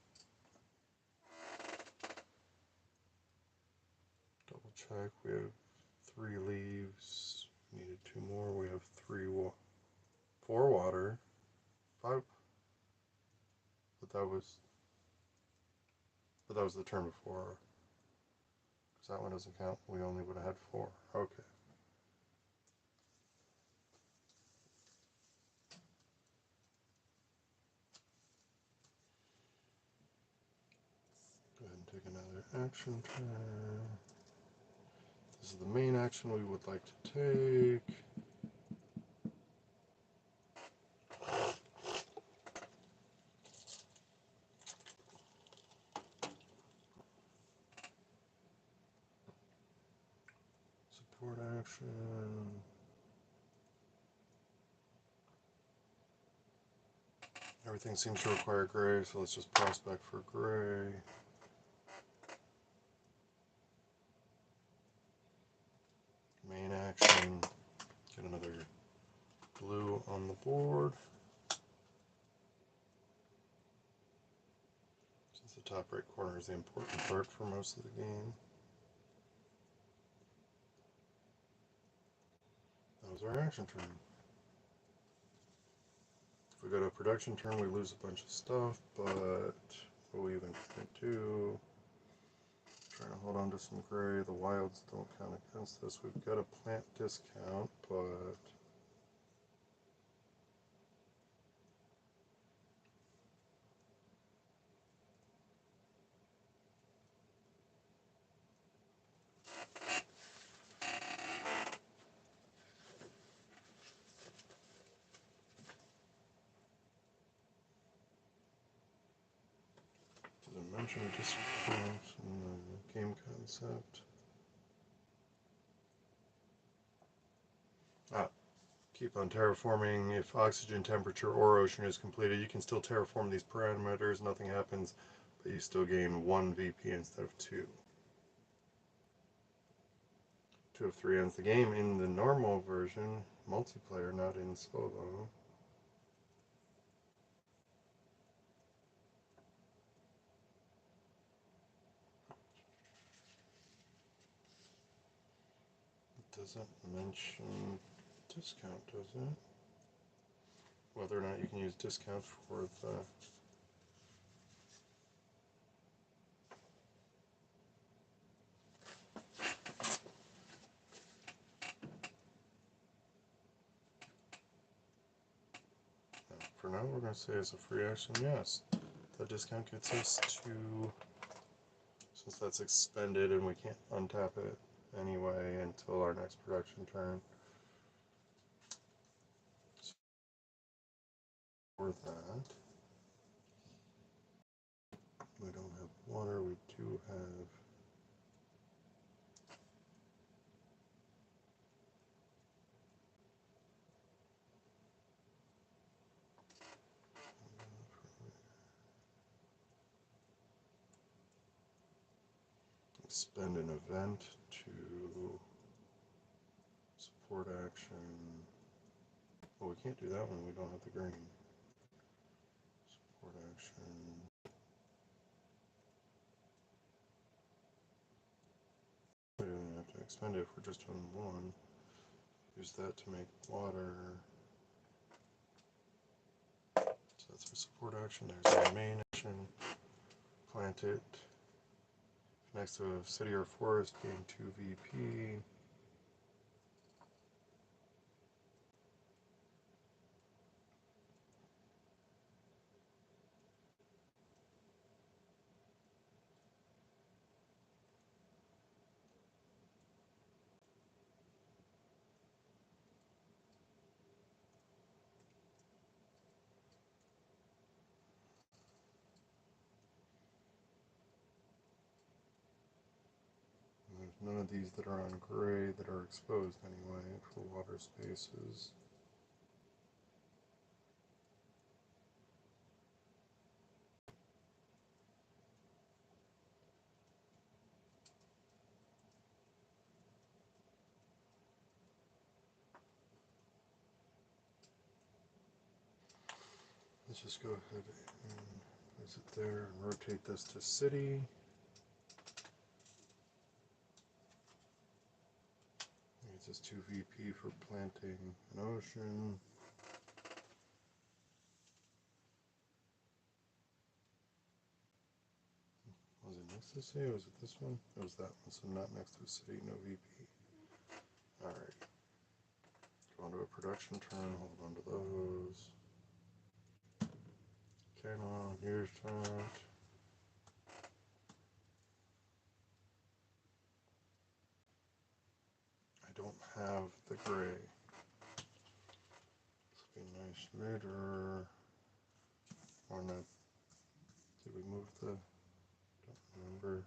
Double check, we have 3 leaves. Needed 2 more, we have 4 water. 5. But that was the turn before. Because that one doesn't count, we only would have had 4. Okay. Go ahead and take another action turn. This is the main action we would like to take. Support action. Everything seems to require gray, so let's just prospect for gray. Main action. Get another blue on the board. Since the top right corner is the important part for most of the game. That was our action turn. If we go to a production turn, we lose a bunch of stuff, but what we even can do. Trying to hold on to some gray. The wilds don't count against this. We've got a plant discount, but did I mention discount in the game concept? Keep on terraforming. If oxygen, temperature, or ocean is completed, you can still terraform these parameters. Nothing happens, but you still gain 1 VP instead of 2. 2 of 3 ends the game in the normal version, multiplayer, not in solo. It doesn't mention discount, does it? Whether or not you can use discount for the... for now, we're going to say it's a free action, yes. The discount gets us to, since that's expended and we can't untap it anyway until our next production turn. So for that, we don't have water, we do have spend an event to support action. Well, we can't do that when we don't have the green. Support action. We don't have to expend it if we're just doing one. Use that to make water. So that's our support action. There's our main action. Plant it next to a city or forest, gain 2 VP. There's none of these that are on gray that are exposed anyway for water spaces. Let's just go ahead and place it there and rotate this to city. It's just 2 VP for planting an ocean. Was it next to the city or was it this one? It was that one, so not next to the city, no VP. Alright. Go on to a production turn, hold on to those. Okay, now here's that. I don't have the gray. This will be nice later. Or not. Did we move the? Don't remember.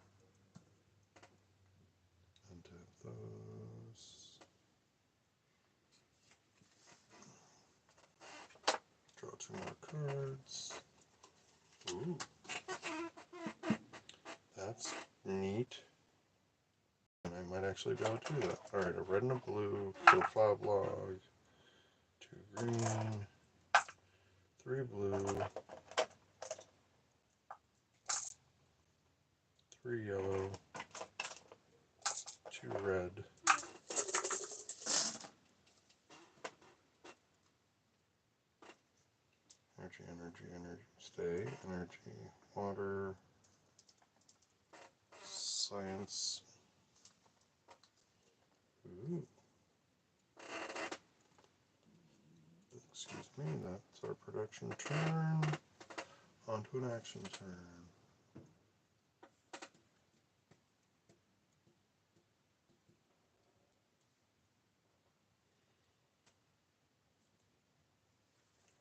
Untap those. Draw 2 more cards. Ooh. That's neat. And I might actually be able to do that. Alright, a red and a blue, profile log, 2 green, 3 blue, 3 yellow, 2 red, energy, energy, energy, stay, energy, water, science. Ooh. Excuse me, that's our production turn. On to an action turn.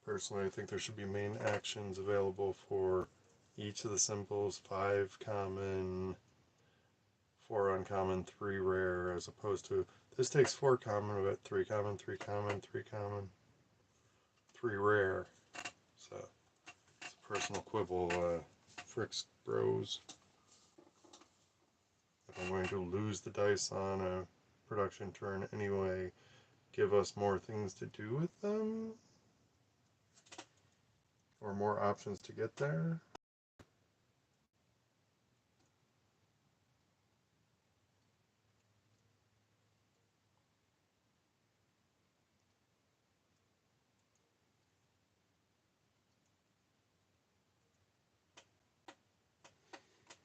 Personally, I think there should be main actions available for each of the symbols, 5 common, 4 uncommon, 3 rare, as opposed to, this takes 4 common, but 3 common, 3 common, 3 common, 3 rare. So, it's a personal quibble, Fricks bros. If I'm going to lose the dice on a production turn anyway, give us more things to do with them? Or more options to get there?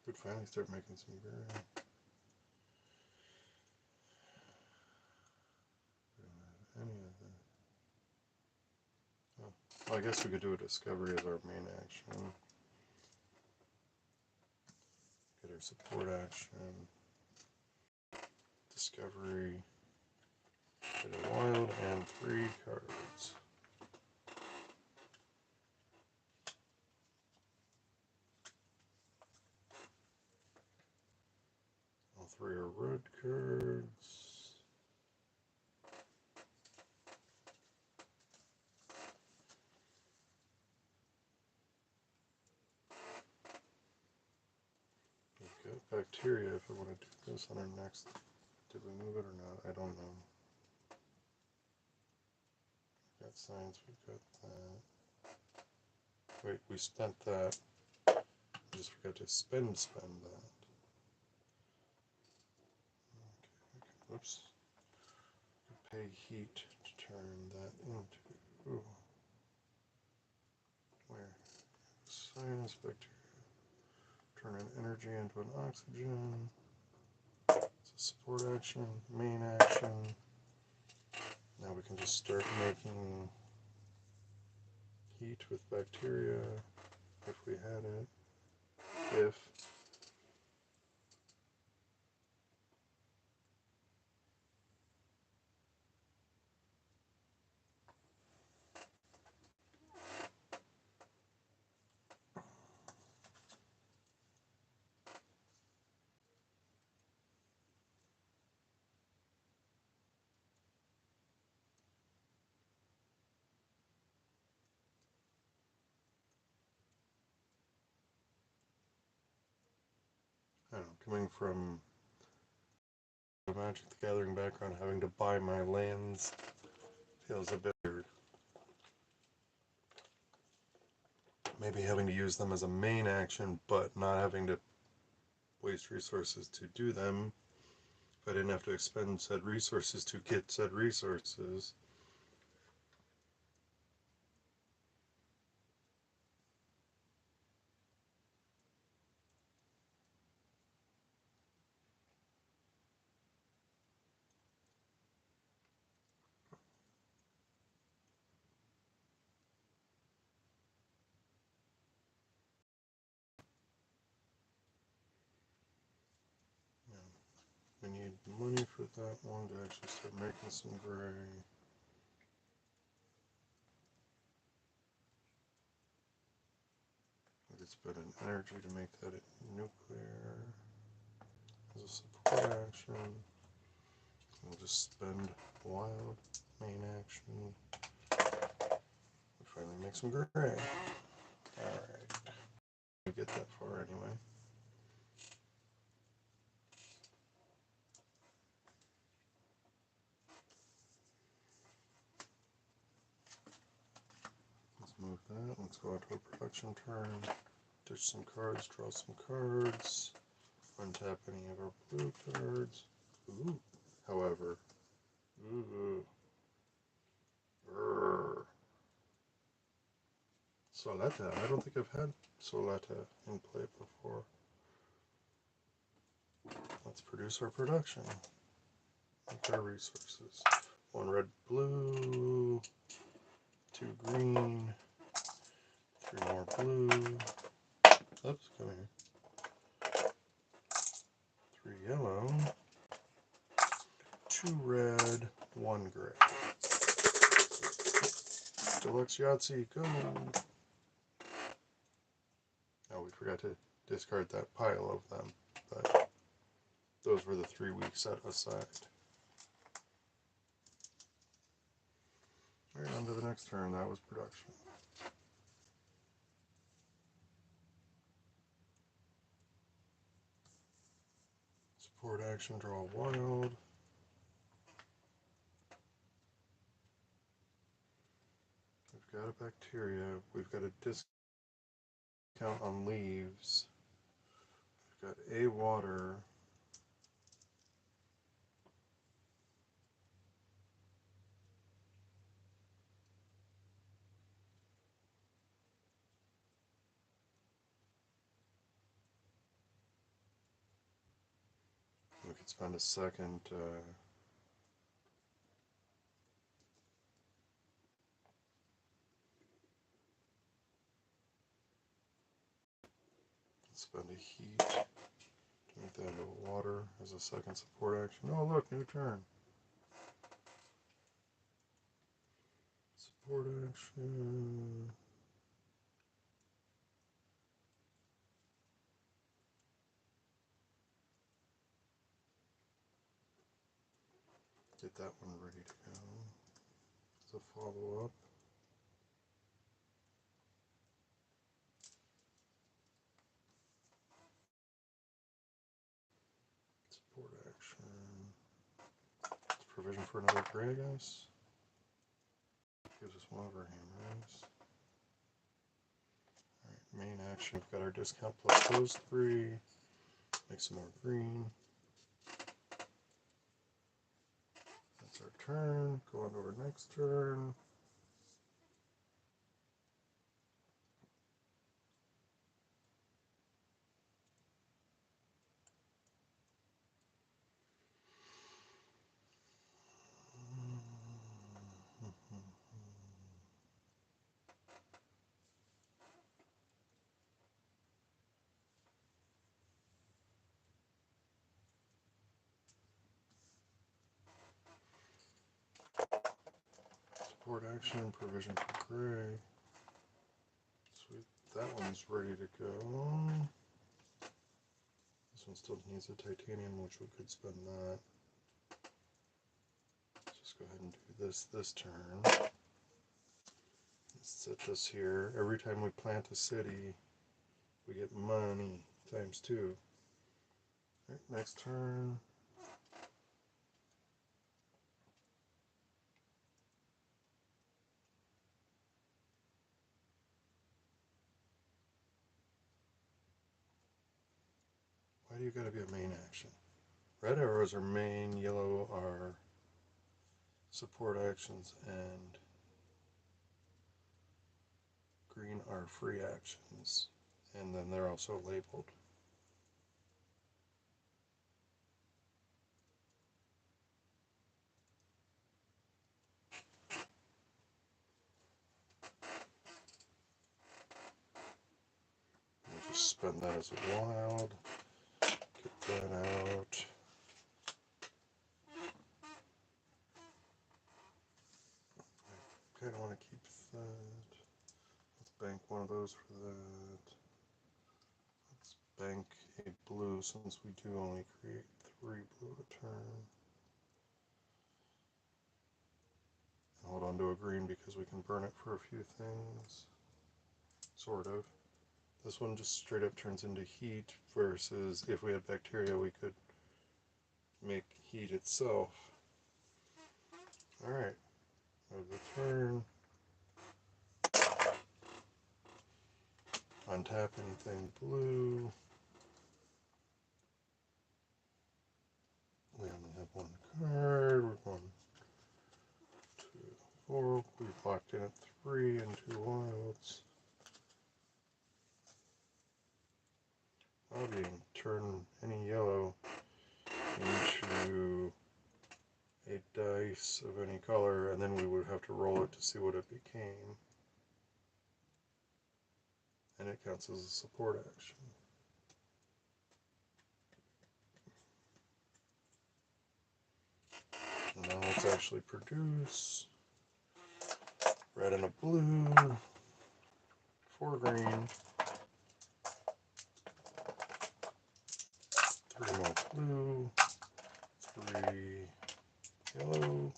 Could finally start making some beer. We don't have any of that. Oh. Well, I guess we could do a discovery as our main action. Get our support action. Discovery. Get a wild and 3 cards. All 3 are red cards. We've got bacteria if I want to do this on our next. Did we move it or not? I don't know. We've got science, we've got that. Wait, we spent that. We just forgot to spend that. Okay. Oops. Pay heat to turn that into. Ooh. Where? Science, bacteria. Turn an energy into an oxygen. It's a support action, main action. Now we can just start making heat with bacteria if we had it. If I don't know, coming from a Magic the Gathering background, having to buy my lands feels a bit weird. Maybe having to use them as a main action, but not having to waste resources to do them. If I didn't have to expend said resources to get said resources. We need money for that one to actually start making some gray. We could spend an energy to make that nuclear as a support action. We'll just spend wild, main action. We finally make some gray. Alright. We get that far anyway. Let's move that. Let's go into a production turn. Ditch some cards, draw some cards. Untap any of our blue cards. Ooh. However. Ooh. Soleta. I don't think I've had Soleta in play before. Let's produce our production. Make our resources. 1 red, blue. 2 green. 3 more blue. Oops, come here. 3 yellow. 2 red. 1 gray. Deluxe Yahtzee, go! Oh, we forgot to discard that pile of them, but those were the 3 we set aside. Alright, on to the next turn. That was production. Support action, draw wild. We've got a bacteria. We've got a discount on leaves. We've got a water. We could spend a second. spend a heat to make that into water as a second support action. Oh look, new turn. Support action. Get that one ready to go as a follow-up. Support action. It's provision for another gray, I guess. Gives us one of our hammers. Alright, main action. We've got our discount plus those three. Make some more green. That's our turn. Go on to our next turn. Support action, provision for gray. Sweet, that one's ready to go. This one still needs a titanium, which we could spend that. Let's just go ahead and do this turn. Let's set this here. Every time we plant a city, we get money times 2. Right, next turn. Why do you gotta be a main action? Red arrows are main, yellow are support actions, and green are free actions. And then they're also labeled. We'll just spend that as a wild. Get that out. I kind of want to keep that. Let's bank one of those for that. Let's bank a blue since we do only create 3 blue a turn. Hold on to a green because we can burn it for a few things. Sort of. This one just straight up turns into heat, versus if we had bacteria we could make heat itself. Alright, of the turn. Untap anything blue. We only have 1 card. We're 1, 2, 4. We've locked in at 3 and 2 wilds. I'll be turn any yellow into a dice of any color, and then we would have to roll it to see what it became. And it counts as a support action. And now let's actually produce red and a blue, 4 green, 3 more blue, 3 yellow,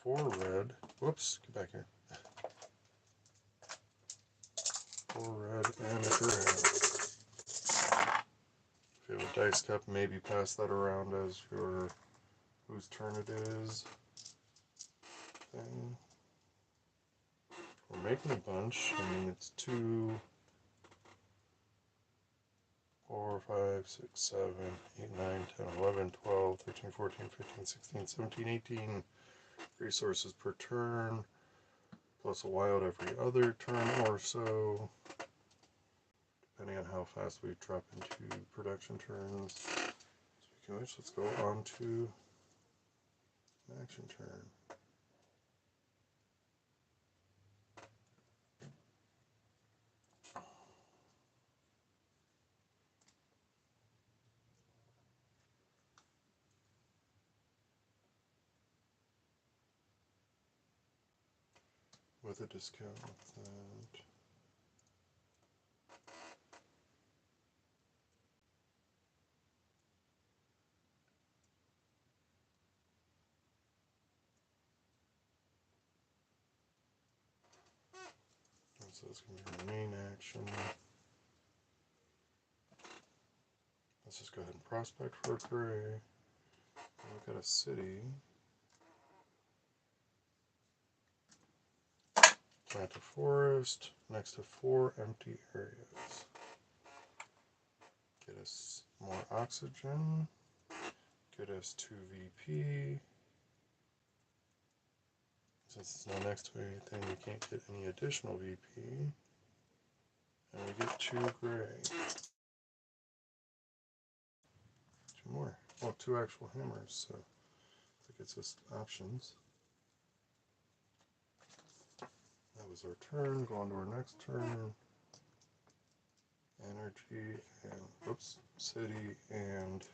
4 red. Whoops, get back here. 4 red and a gray. If you have a dice cup, maybe pass that around as your whose turn it is thing. We're making a bunch. I mean, it's 2, 4, 5, 6, 7, 8, 9, 10, 11, 12, 13, 14, 15, 16, 17, 18 resources per turn, plus a wild every other turn or so, depending on how fast we drop into production turns. Speaking of which, let's go on to an action turn. with a discount with that. So it's going to be our main action. Let's just go ahead and prospect for a gray. Look at a city. Plant a forest next to 4 empty areas. Get us more oxygen. Get us 2 VP. Since it's not next to anything, we can't get any additional VP. And we get 2 gray. 2 more. Oh, 2 actual hammers, so that gets us options. That was our turn. Go on to our next turn. Energy and, whoops, city and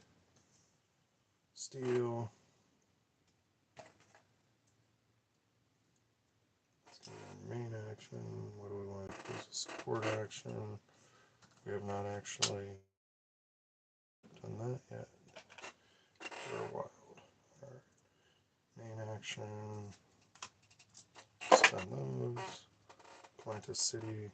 steel. Let's go to our main action. What do we want to do as a support action? We have not actually done that yet. We're wild. Alright. Main action. Spend those. Plant a city.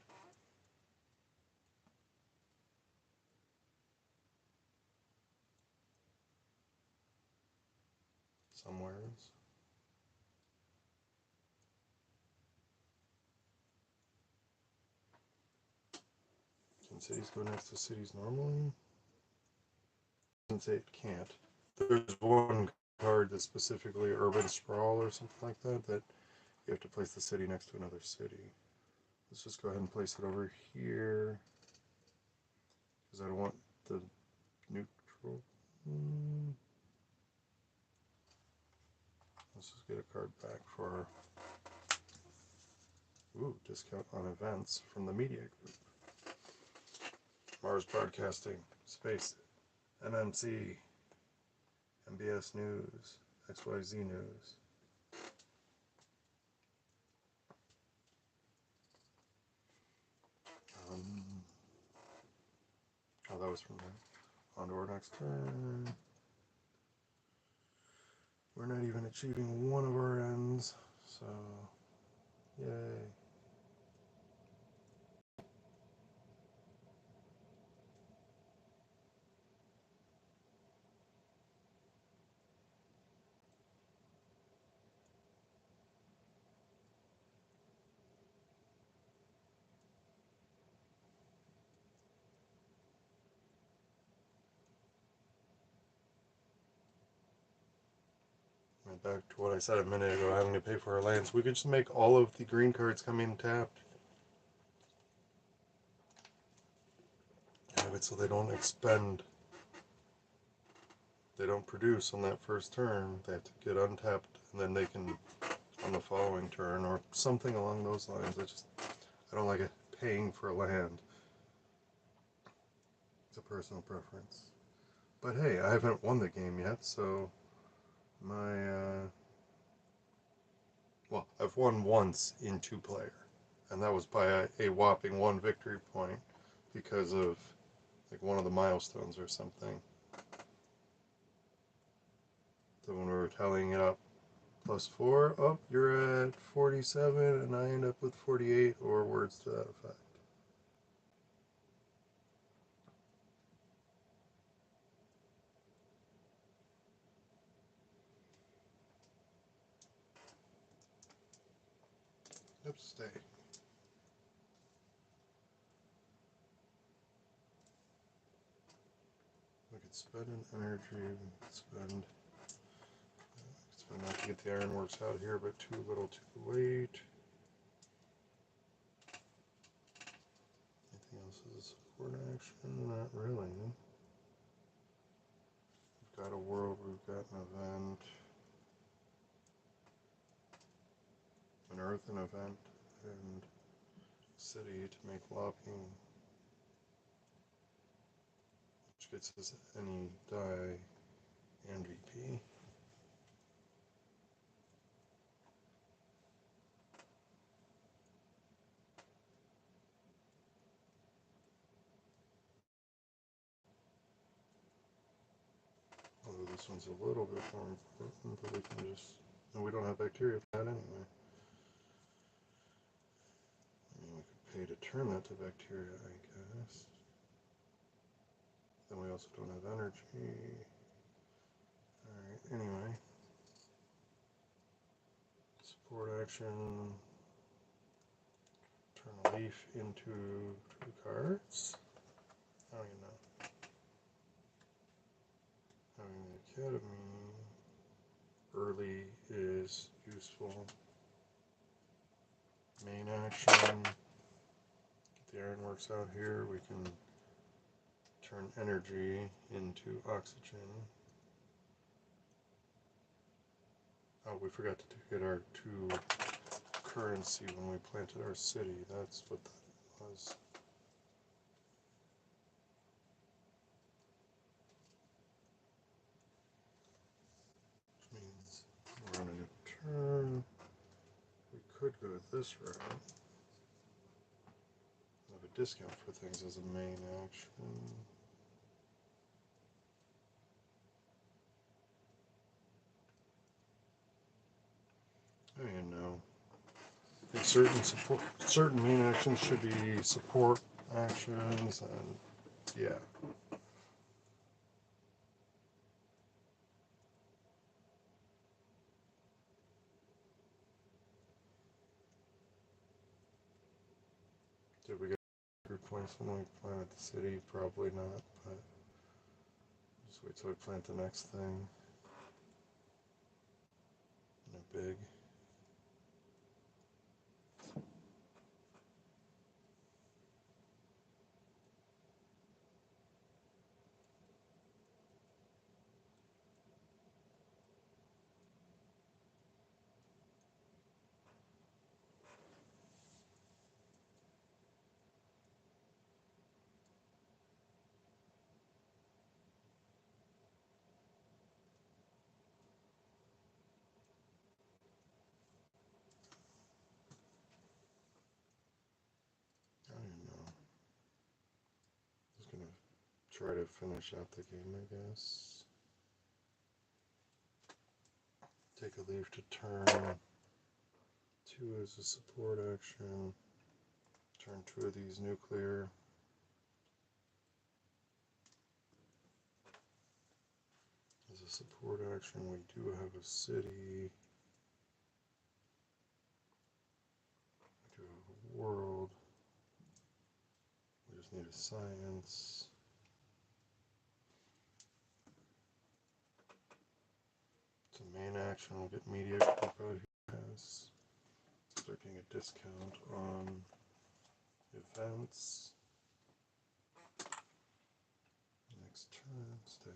Somewheres. Can cities go next to cities normally? Doesn't say it can't. There's one card that's specifically urban sprawl or something like that, that you have to place the city next to another city. Let's just go ahead and place it over here, because I don't want the neutral. Let's just get a card back for, discount on events from the media group. Mars Broadcasting, Space, MMC, MBS News, XYZ News. That was from there. On to our next turn. We're not even achieving one of our ends, so yay. Back to what I said a minute ago, having to pay for our lands. We could just make all of the green cards come in tapped. Have it so they don't expend. They don't produce on that first turn. They have to get untapped, and then they can on the following turn, or something along those lines. I don't like it paying for a land. It's a personal preference. But hey, I haven't won the game yet, so well, I've won once in 2-player, and that was by a whopping 1 victory point because of like one of the milestones or something. So when we were tallying it up, +4, oh, you're at 47, and I end up with 48, or words to that effect. Yep, stay. We could spend an energy, we could spend not to get the ironworks out here, but too little too late. Anything else is a support action? Not really. We've got a world, we've got an event, an earth, an event, and city to make lobbying, which gets us any die and VP. This one's a little bit more important, but we can just, and we don't have bacteria for that anyway. I mean, we could pay to turn that to bacteria, I guess. Then we also don't have energy. Alright, anyway. Support action. Turn a leaf into 2 cards. I don't even know. Having the academy early is useful. Main action. Get the ironworks out here. We can turn energy into oxygen. Oh, we forgot to get our 2 currency when we planted our city. That's what that was. Which means we're on a new turn. We could go this route. Have a discount for things as a main action. I don't know. I think certain main actions should be support actions, and yeah. Did we get 100 points when we planted the city? Probably not, but just wait till we plant the next thing. No big. I don't know. Just gonna try to finish out the game, I guess. Take a leaf to turn. 2 as a support action. Turn 2 of these nuclear. As a support action, we do have a city. We do have a world. We just need a science. It's a main action. We'll get media group out here. Start getting a discount on events. Next turn, stay.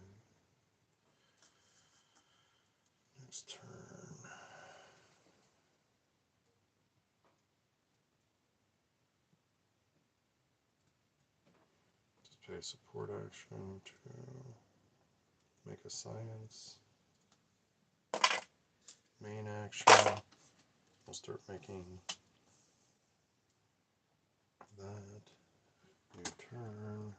Next turn. Just pay support action to make a science. Main action. We'll start making that. New turn.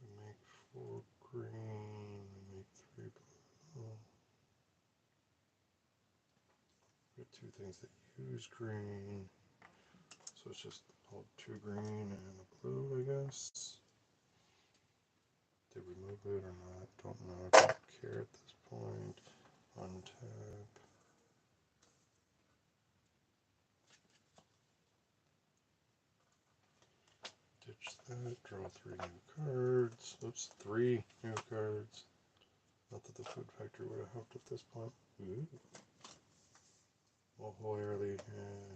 We make 4 green. We make 3 blue. We have 2 things that use green. So it's just hold 2 green and a blue, I guess. Did we move it or not? Don't know. Don't care at this point. Untap. Ditch that. Draw 3 new cards. Oops, 3 new cards. Not that the food factory would have helped at this point. Ooh. We'll whole early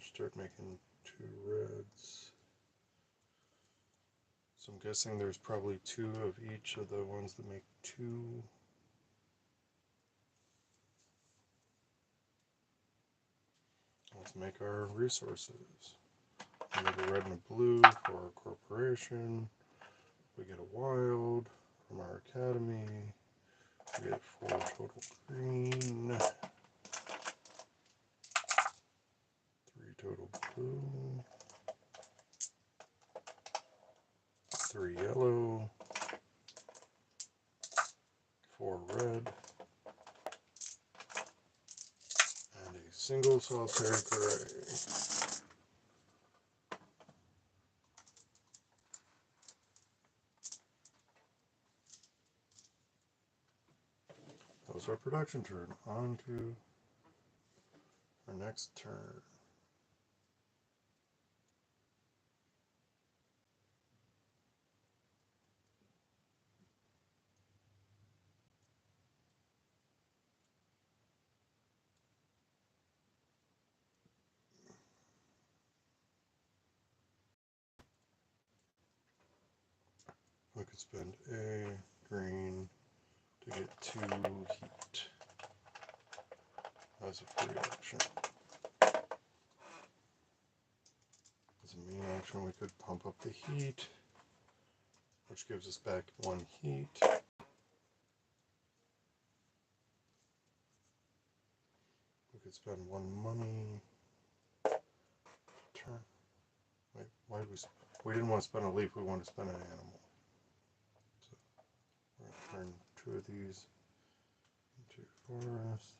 start making 2 reds. So I'm guessing there's probably 2 of each of the ones that make 2. Let's make our resources. We have a red and a blue for our corporation. We get a wild from our academy. We get 4 total green. 3 total blue. 3 yellow, 4 red, and a single solitary gray. That was our production turn. On to our next turn. We could spend a green to get 2 heat as a free action. As a main action, we could pump up the heat, which gives us back 1 heat. We could spend 1 money. Turn. Wait, why did we didn't want to spend a leaf, we wanted to spend an animal. So we're going to turn 2 of these into forest.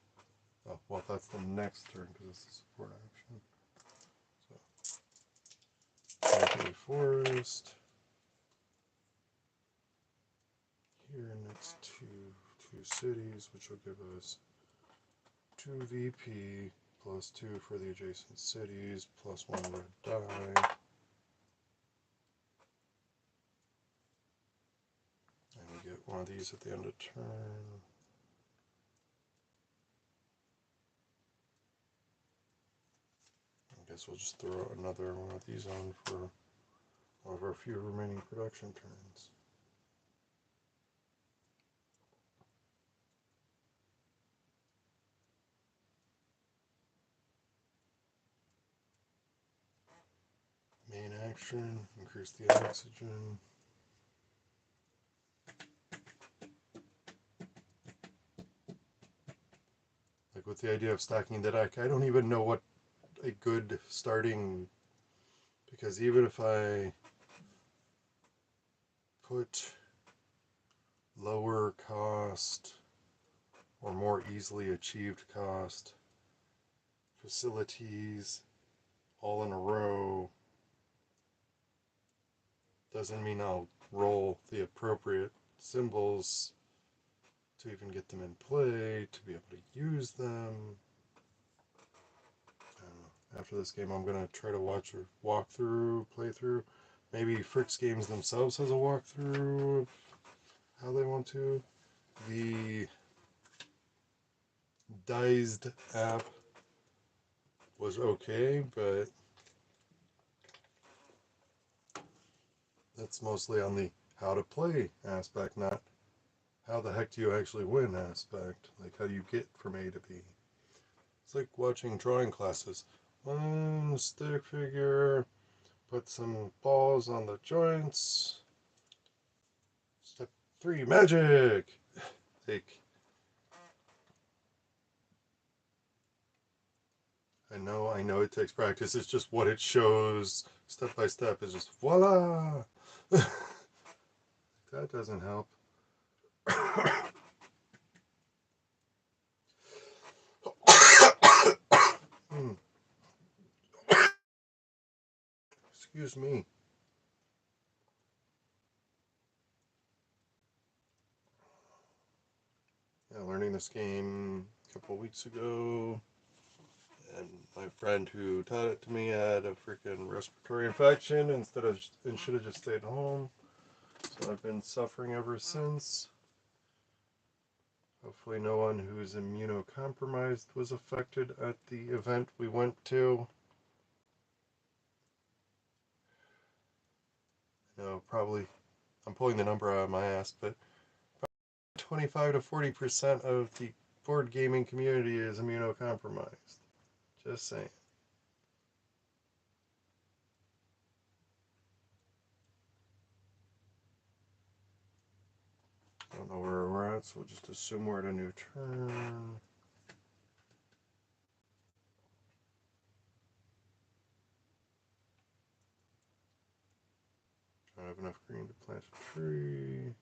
Oh, well, that's the next turn because it's the support action. So, take a forest. Here next to 2 cities, which will give us 2 VP plus 2 for the adjacent cities, plus 1 red die. And we get one of these at the end of turn. I guess we'll just throw another one of these on for one of our few remaining production turns. Main action, increase the oxygen. Like with the idea of stacking the deck, I don't even know what a good starting, because even if I put lower cost or more easily achieved cost facilities all in a row, doesn't mean I'll roll the appropriate symbols to even get them in play, to be able to use them. After this game, I'm going to try to watch a walkthrough, playthrough. Maybe Frick's Games themselves has a walkthrough of how they want to. The Diced app was okay, but that's mostly on the how to play aspect, not how the heck do you actually win aspect. Like, how do you get from A to B? It's like watching drawing classes. One stick figure, put some balls on the joints. Step 3, magic! Like, I know it takes practice. It's just what it shows step by step is just voila! That doesn't help. Excuse me. Yeah, learning this game a couple weeks ago, and my friend who taught it to me had a freaking respiratory infection and should have just stayed home. So I've been suffering ever since. Hopefully no one who is immunocompromised was affected at the event we went to. No, probably, I'm pulling the number out of my ass, but 25 to 40% of the board gaming community is immunocompromised. Just saying. I don't know where we're at, so we'll just assume we're at a new turn. I have enough green to plant a tree.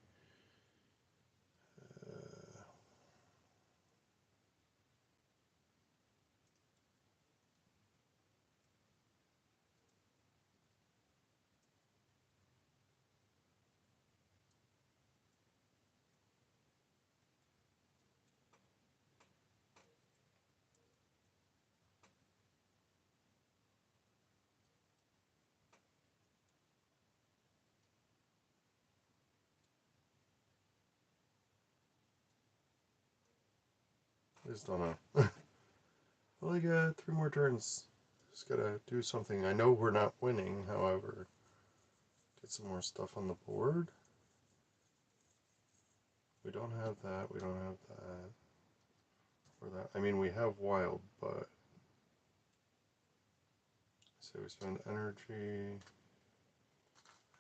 I just don't know. Well, I got 3 more turns. Just gotta do something. I know we're not winning, however. Get some more stuff on the board. We don't have that. We don't have that. Or that. I mean, we have wild, but. So we spend energy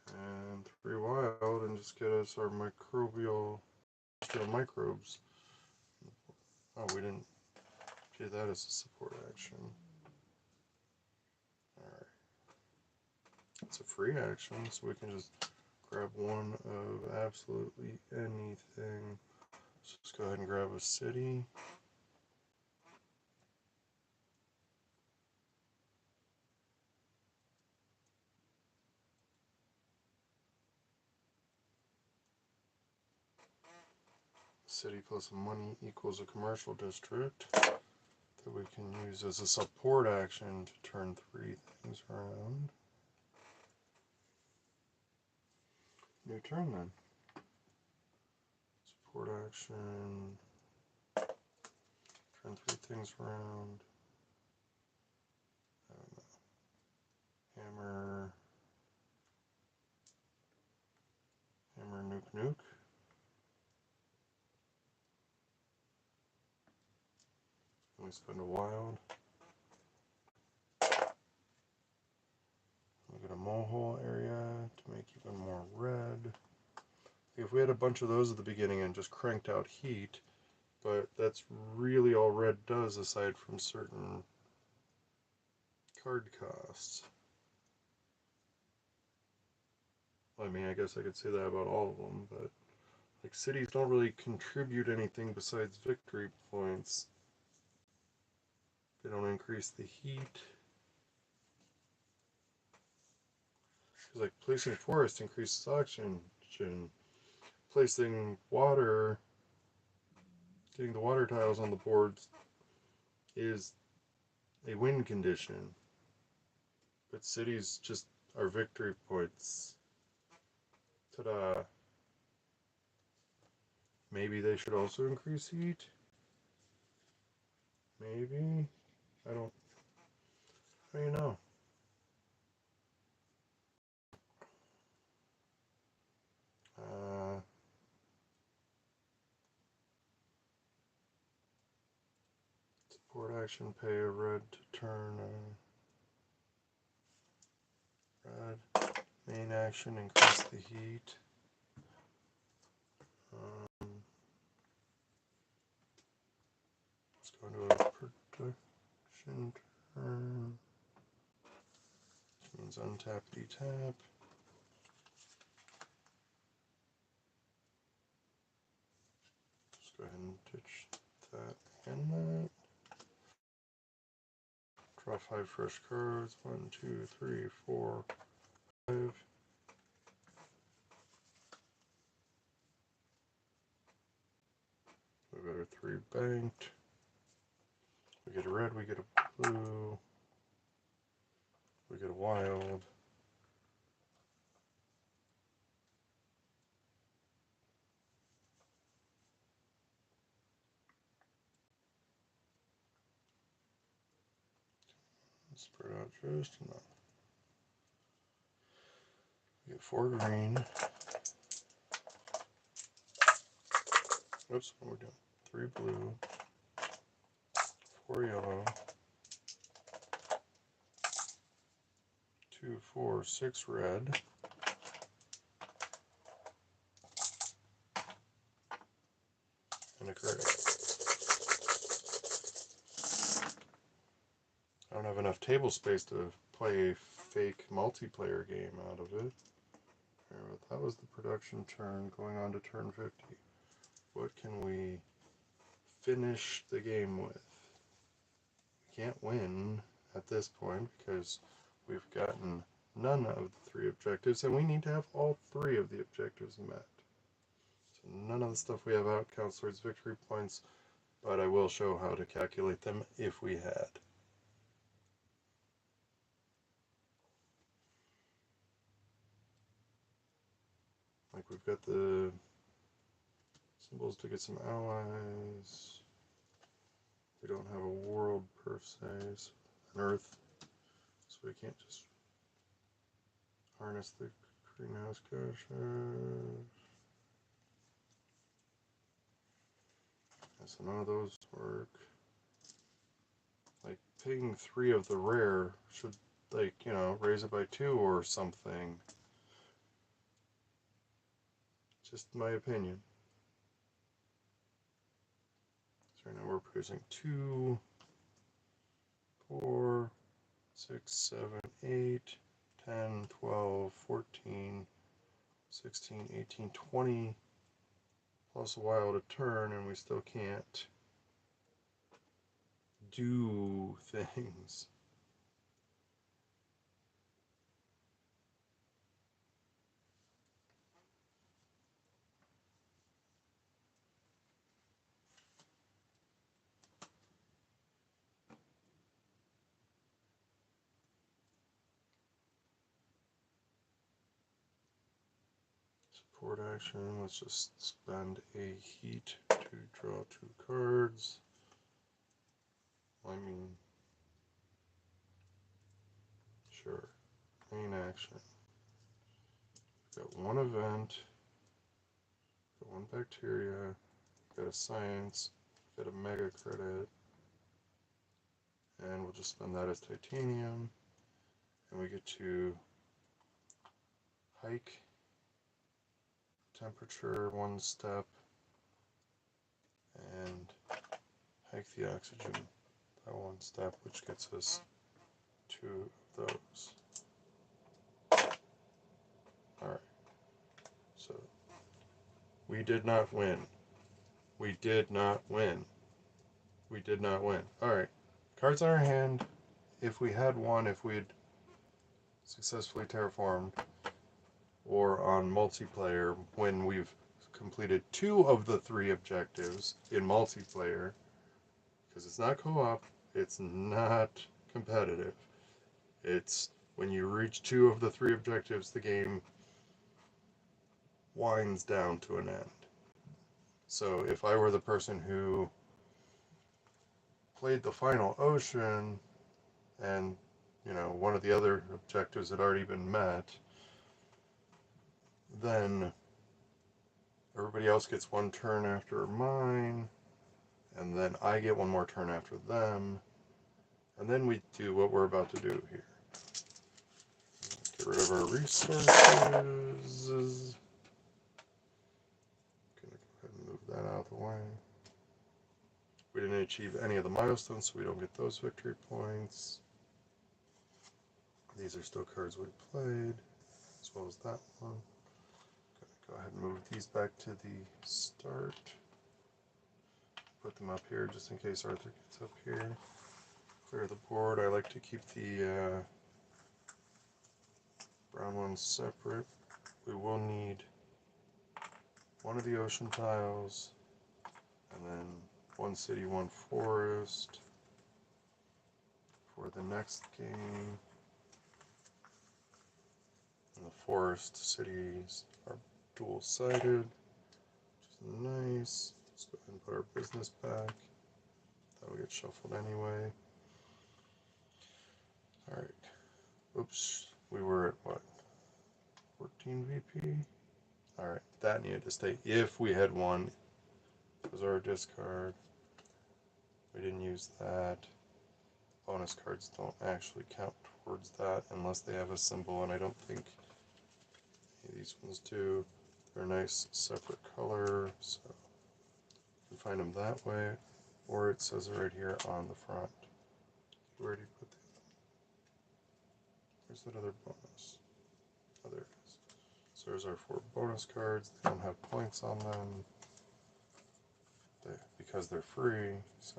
and 3 wild and just get us our microbial microbes. Oh, we didn't do that as a support action. Alright. It's a free action, so we can just grab one of absolutely anything. So let's go ahead and grab a city. City plus money equals a commercial district that we can use as a support action to turn 3 things around. New turn then. Support action. Turn 3 things around. I don't know. Hammer. Hammer, nuke, nuke. And we spend a wild. We get a molehole area to make even more red. If we had a bunch of those at the beginning and just cranked out heat, but that's really all red does aside from certain card costs. I mean, I guess I could say that about all of them, but like cities don't really contribute anything besides victory points. They don't increase the heat. Because like placing forest increases oxygen. Placing water, getting the water tiles on the boards is a win condition. But cities just are victory points. Ta-da. Maybe they should also increase heat? Maybe? I don't you know. Support action, pay a red to turn red. Main action, increase the heat. Let's go into a production turn. Which means untap, detap. Let's go ahead and ditch that and that. Draw 5 fresh cards. 1, 2, 3, 4, 5. We got our 3 banked. We get a red, we get a blue. We get a wild. Spread out just enough. We get 4 green. Oops, what are we doing? 3 blue. 4 yellow. 2, 4, 6 red. And a gray. I don't have enough table space to play a fake multiplayer game out of it. Alright, that was the production turn, going on to turn 50. What can we finish the game with? We can't win at this point because we've gotten none of the 3 objectives, and we need to have all 3 of the objectives met. So none of the stuff we have out counts towards victory points, but I will show how to calculate them if we had. Like, we've got the symbols to get some allies. We don't have a world per se, so an Earth, so we can't just harness the greenhouse gases. So none of those work. Like, picking 3 of the rare should, like, you know, raise it by 2 or something. Just my opinion. So right now we're producing 2, 4, 6, 7, 8, 10, 12, 14, 16, 18, 20, plus a while to turn, and we still can't do things. Support action, let's just spend a heat to draw 2 cards. I mean, sure. Main action. Got 1 event, got 1 bacteria, got a science, got a mega credit, and we'll just spend that as titanium, and we get to hike temperature 1 step, and hike the oxygen by 1 step, which gets us 2 of those. Alright, so we did not win. We did not win. We did not win. Alright, cards in our hand. If we had won, if we had successfully terraformed, or on multiplayer, when we've completed 2 of the 3 objectives in multiplayer, because it's not co-op, it's not competitive. It's when you reach 2 of the 3 objectives, the game winds down to an end. So if I were the person who played the final ocean, and, you know, one of the other objectives had already been met, then everybody else gets 1 turn after mine, and then I get 1 more turn after them, and then we do what we're about to do here. Get rid of our resources. Gonna go ahead and move that out of the way. We didn't achieve any of the milestones, so we don't get those victory points. These are still cards we played, as well as that one. Go ahead and move these back to the start. Put them up here just in case Arthur gets up here. Clear the board. I like to keep the brown ones separate. We will need 1 of the ocean tiles, and then 1 city, 1 forest for the next game. And the forest cities are dual-sided, which is nice. Let's go ahead and put our business back. That'll get shuffled anyway. Alright. Oops. We were at what? 14 VP? Alright. That needed to stay if we had won. It was our discard. We didn't use that. Bonus cards don't actually count towards that unless they have a symbol, and I don't think any of these ones do. They're nice separate color, so you can find them that way, or it says it right here on the front. Where do you put the other? Where's that other bonus? Oh, there it is. So there's our 4 bonus cards. They don't have points on them because they're free. So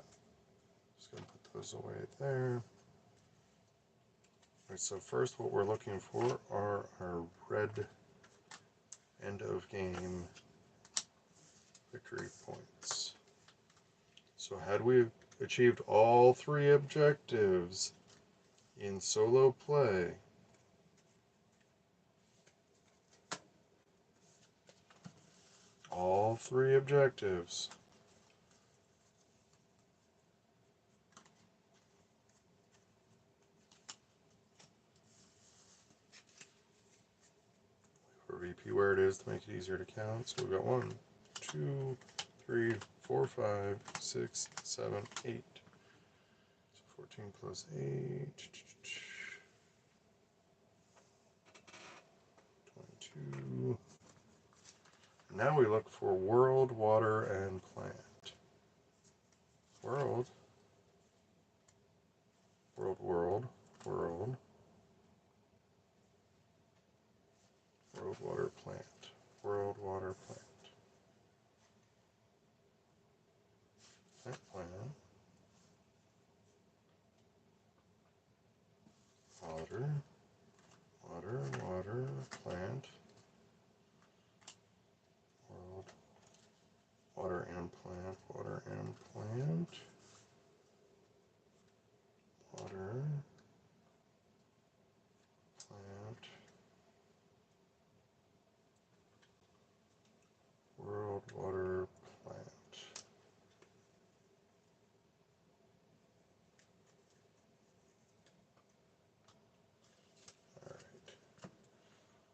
just going to put those away there. All right, so first what we're looking for are our red end of game victory points. So had we achieved all 3 objectives in solo play, all 3 objectives, for VP where it is to make it easier to count. So we've got 1, 2, 3, 4, 5, 6, 7, 8. So 14 plus 8, 22. Now we look for world, water, and plant. World, world, world, world, world, water, plant. World, water, plant. Plant, plant. Water, water, water, plant. World, water and plant, water and plant. Water, plant. World, water, plant. Alright.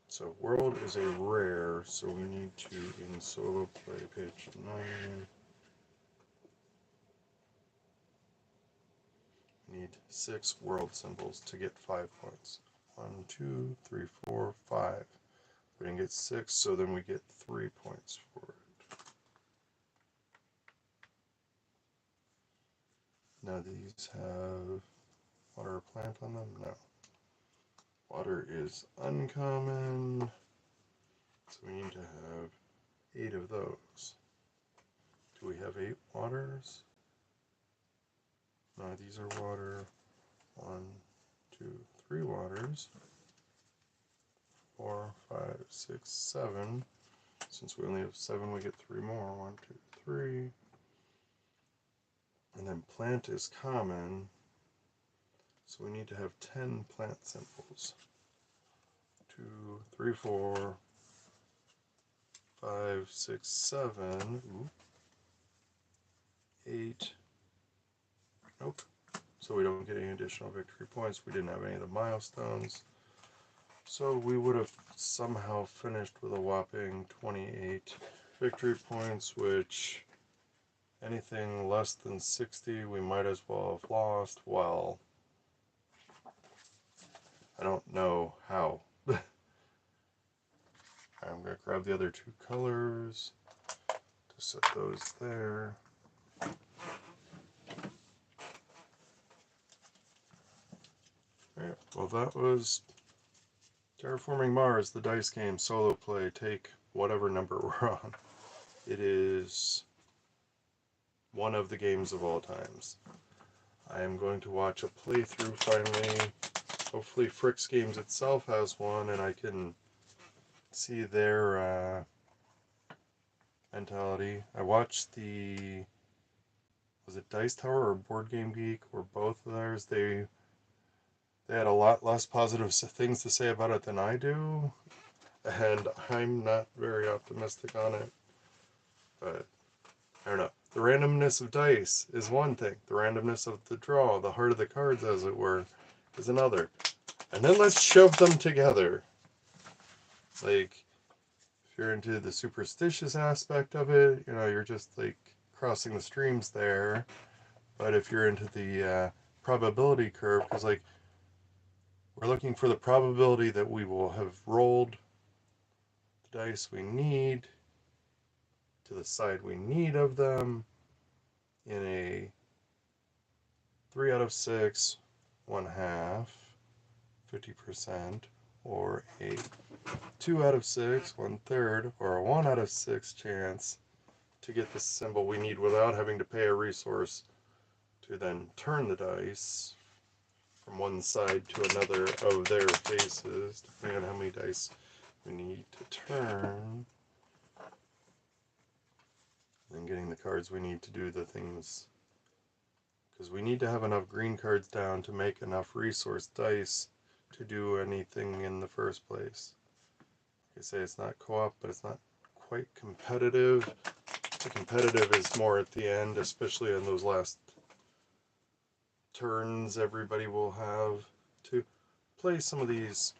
So world is a rare, so we need to, in solo play, page 9, need 6 world symbols to get 5 points. 1, 2, 3, 4, 5. We didn't get 6, so then we get 3 points for it. Now these have water or plant on them? No. Water is uncommon, so we need to have 8 of those. Do we have 8 waters? No, these are water. 1, 2, 3 waters. 4, 5, 6, 7. Since we only have 7, we get 3 more. 1, 2, 3. And then plant is common, so we need to have 10 plant symbols. 2, 3, 4, 5, 6, 7. Ooh. 8. Nope. So we don't get any additional victory points. We didn't have any of the milestones. So we would have somehow finished with a whopping 28 victory points, which anything less than 60 we might as well have lost. Well, I don't know how. I'm going to grab the other 2 colors to set those there. Alright, well that was Terraforming Mars, the dice game, solo play. Take whatever number we're on. It is one of the games of all times. I am going to watch a playthrough finally. Hopefully Fricks Games itself has one and I can see their mentality. I watched was it Dice Tower or Board Game Geek, or both of theirs. They had a lot less positive things to say about it than I do, and I'm not very optimistic on it. But I don't know. The randomness of dice is one thing. The randomness of the draw, the heart of the cards, as it were, is another. And then let's shove them together. Like, if you're into the superstitious aspect of it, you know, you're just like crossing the streams there. But if you're into the probability curve, because like we're looking for the probability that we will have rolled the dice we need to the side we need of them in a 3 out of 6, 1/2, 50%, or a 2 out of 6, 1/3, or a 1 out of 6 chance to get the symbol we need without having to pay a resource to then turn the dice from one side to another of their faces, depending on how many dice we need to turn. And getting the cards we need to do the things. Because we need to have enough green cards down to make enough resource dice to do anything in the first place. Like I say, it's not co-op, but it's not quite competitive. The competitive is more at the end, especially on those last turns. Everybody will have to play some of these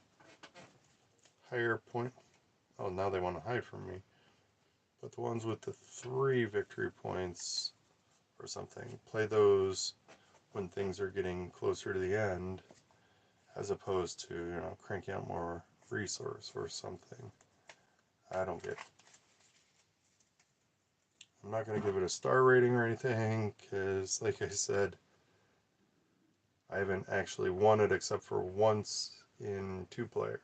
higher point. Oh, now they want to hide from me. But the ones with the 3 victory points or something, play those when things are getting closer to the end, as opposed to, you know, cranking out more resource or something. I don't get it. I'm not going to give it a star rating or anything, because, like I said, I haven't actually won it except for once in 2-player.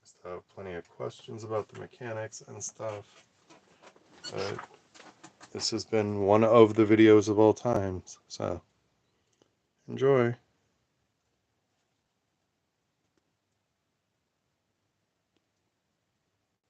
I still have plenty of questions about the mechanics and stuff, but this has been one of the videos of all times, so enjoy.